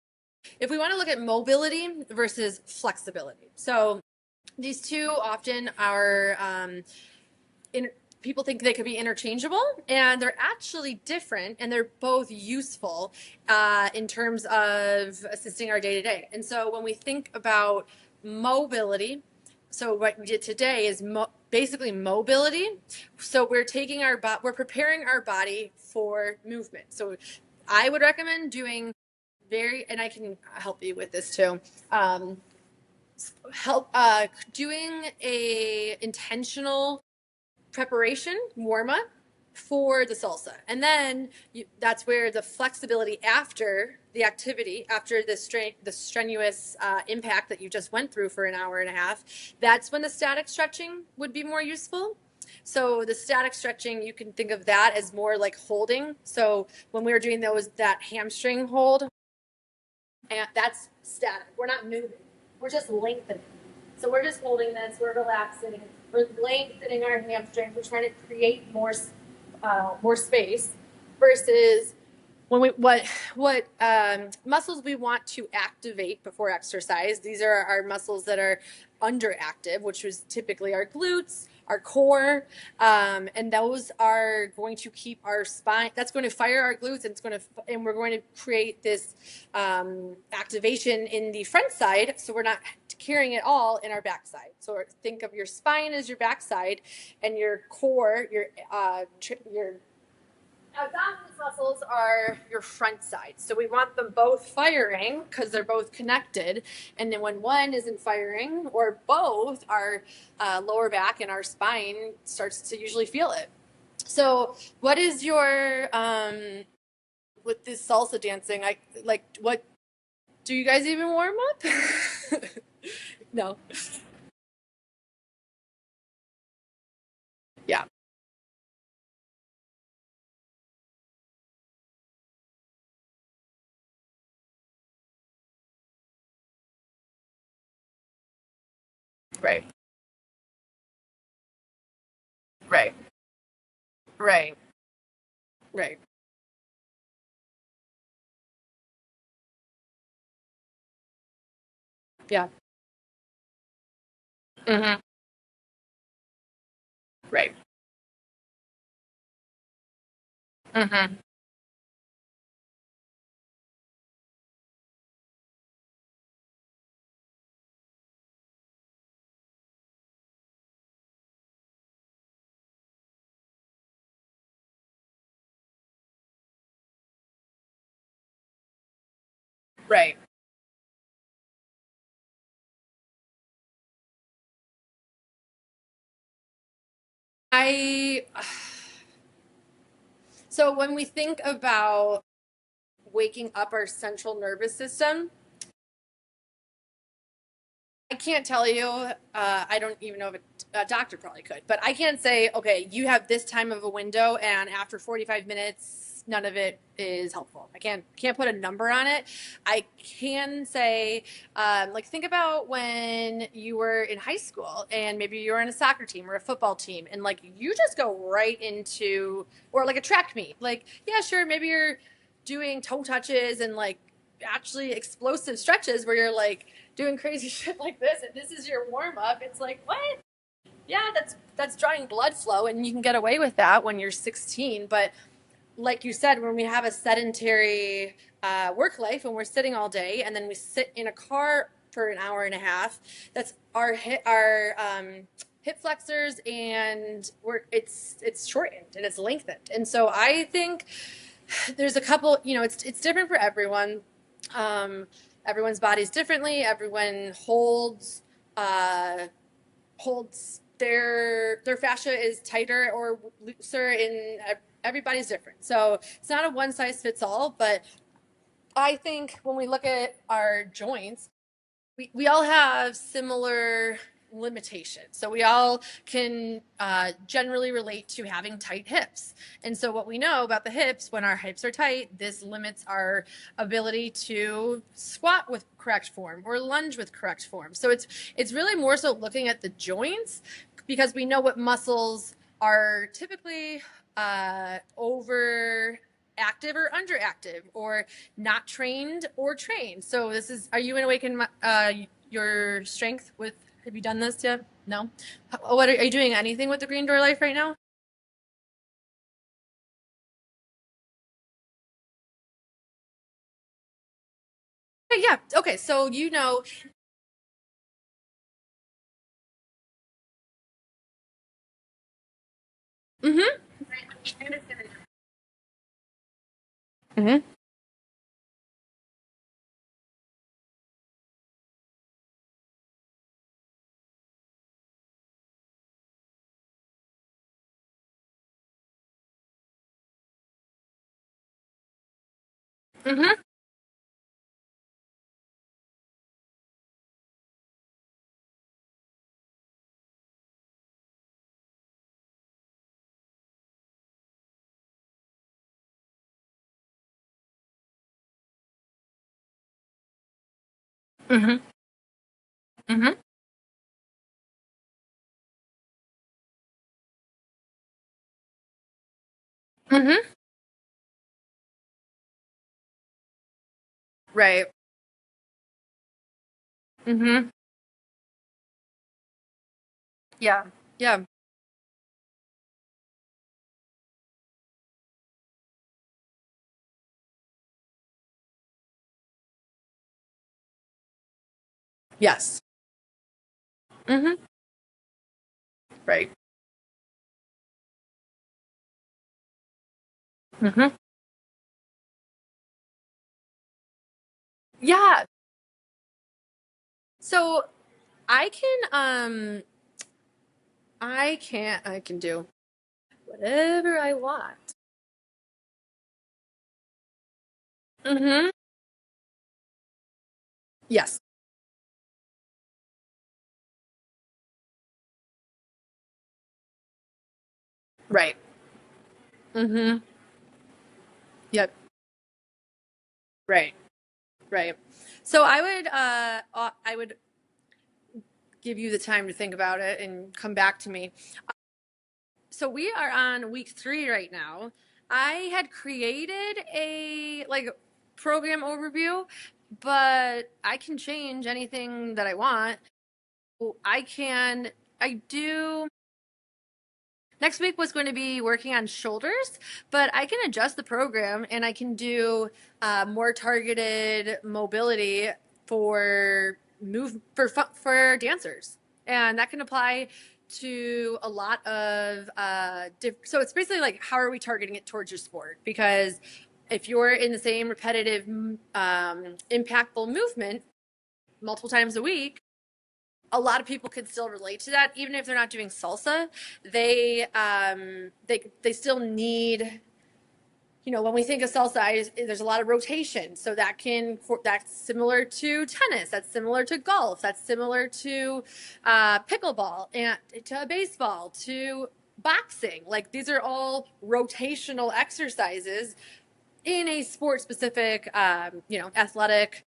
if we want to look at mobility versus flexibility. So these two often are in, people think they could be interchangeable, and they're actually different, and they're both useful in terms of assisting our day to day. And so when we think about mobility, so what we did today is basically mobility. So we're taking we're preparing our body for movement. So I would recommend doing and I can help you with this too. Um, help doing a intentional preparation, warm up for the salsa. And then that's where the flexibility after the activity, after the strenuous impact that you just went through for an hour and a half, that's when the static stretching would be more useful. So the static stretching, you can think of that as more like holding. So when we were doing that hamstring hold, and that's static. We're not moving. We're just lengthening. So we're just holding this. We're relaxing. We're lengthening our hamstrings. We're trying to create more space versus when we what muscles we want to activate before exercise. These are our muscles that are underactive, which was typically our glutes, our core, and those are going to keep our spine. That's going to fire our glutes, and and we're going to create this activation in the front side, so we're not carrying it all in our backside. So think of your spine as your backside, and your core, your abdominal muscles are your front side. So we want them both firing because they're both connected. And then when one isn't firing or both, our lower back and our spine starts to usually feel it. So what is your with this salsa dancing? I like what do you guys even warm up? No. Yeah. Right. Right. Right. Right. Yeah. Hmm. Right. Hmm. Right. I So when we think about waking up our central nervous system, I can't tell you. I don't even know if a doctor probably could, but I can't say, okay, you have this time of a window, and after 45 minutes, none of it is helpful. I can't put a number on it. I can say, like, think about when you were in high school, and maybe you were in a soccer team or a football team, and like you just go right into, or like a track meet. Like, yeah, sure, maybe you're doing toe touches and like actually explosive stretches where you're like doing crazy shit like this and this is your warm up. It's like, what? Yeah, that's drawing blood flow and you can get away with that when you're 16. But like you said, when we have a sedentary work life and we're sitting all day and then we sit in a car for an hour and a half, that's our hip flexors and it's shortened and it's lengthened. And so I think there's a couple, it's different for everyone. Um, Everyone's body's differently. Everyone uh, holds their fascia is tighter or looser in everybody's different. So it's not a one size fits all, but I think when we look at our joints, we all have similar limitations. So we all can generally relate to having tight hips. And so what we know about the hips, when our hips are tight, this limits our ability to squat with correct form or lunge with correct form. So it's really more so looking at the joints because we know what muscles are typically over active or underactive or not trained or trained. So this is, are you in Awaken your strength with, have you done this yet? No? What are you doing anything with the Green Door Life right now? Okay, yeah. Okay. So, you know, mm-hmm. Mm-hmm. Mm-hmm. Mm-hmm. Mm-hmm. Mm-hmm. Right. Mm-hmm. Yeah. Yeah. Yes. Mm-hmm. Right. Mm-hmm. Yeah. So I can I can do whatever I want. Mm-hmm. Yes. Right. Mm-hmm. Yep. Right. Right. So I would give you the time to think about it and come back to me. So we are on week 3 right now. I had created a like program overview, but I can change anything that I want. I can I do Next week was going to be working on shoulders, but I can adjust the program and I can do more targeted mobility for for dancers, and that can apply to a lot of so it's basically like how are we targeting it towards your sport? Because if you're in the same repetitive, impactful movement multiple times a week, a lot of people could still relate to that, even if they're not doing salsa. They still need, you know, when we think of salsa, there's a lot of rotation, so that's similar to tennis, that's similar to golf, that's similar to pickleball and to baseball to boxing. Like these are all rotational exercises in a sport specific, you know, athletic.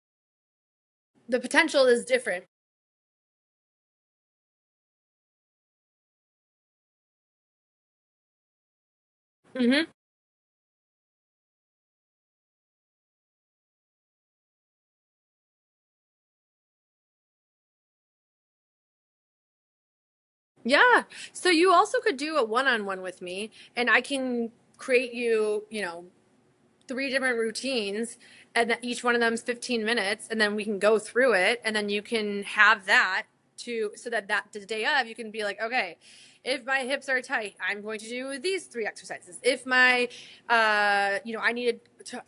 The potential is different. Mm-hmm. Yeah. So you also could do a one-on-one with me and I can create you, you know, 3 different routines and that each one of them is 15 minutes and then we can go through it and then you can have that to so that the day of you can be like, okay, if my hips are tight, I'm going to do these 3 exercises. If my you know, I needed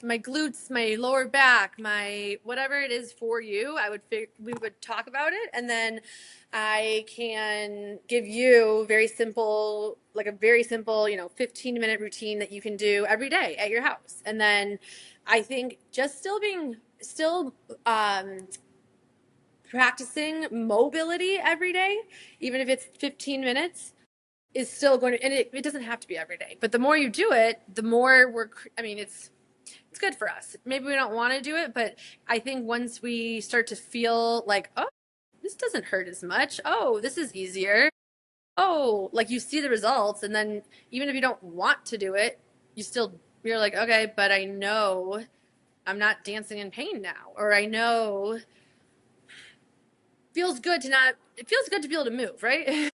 my glutes, my lower back, my whatever it is for you, we would talk about it and then I can give you very simple, like a very simple, you know, 15-minute routine that you can do every day at your house. And then I think just still practicing mobility every day, even if it's 15 minutes, is still going to, and it doesn't have to be every day, but the more you do it, the more I mean, it's good for us. Maybe we don't want to do it, but I think once we start to feel like, oh, this doesn't hurt as much. Oh, this is easier. Oh, like you see the results, and then even if you don't want to do it, you're like, okay, but I know I'm not dancing in pain now, or I know feels good to not. It feels good to be able to move, right?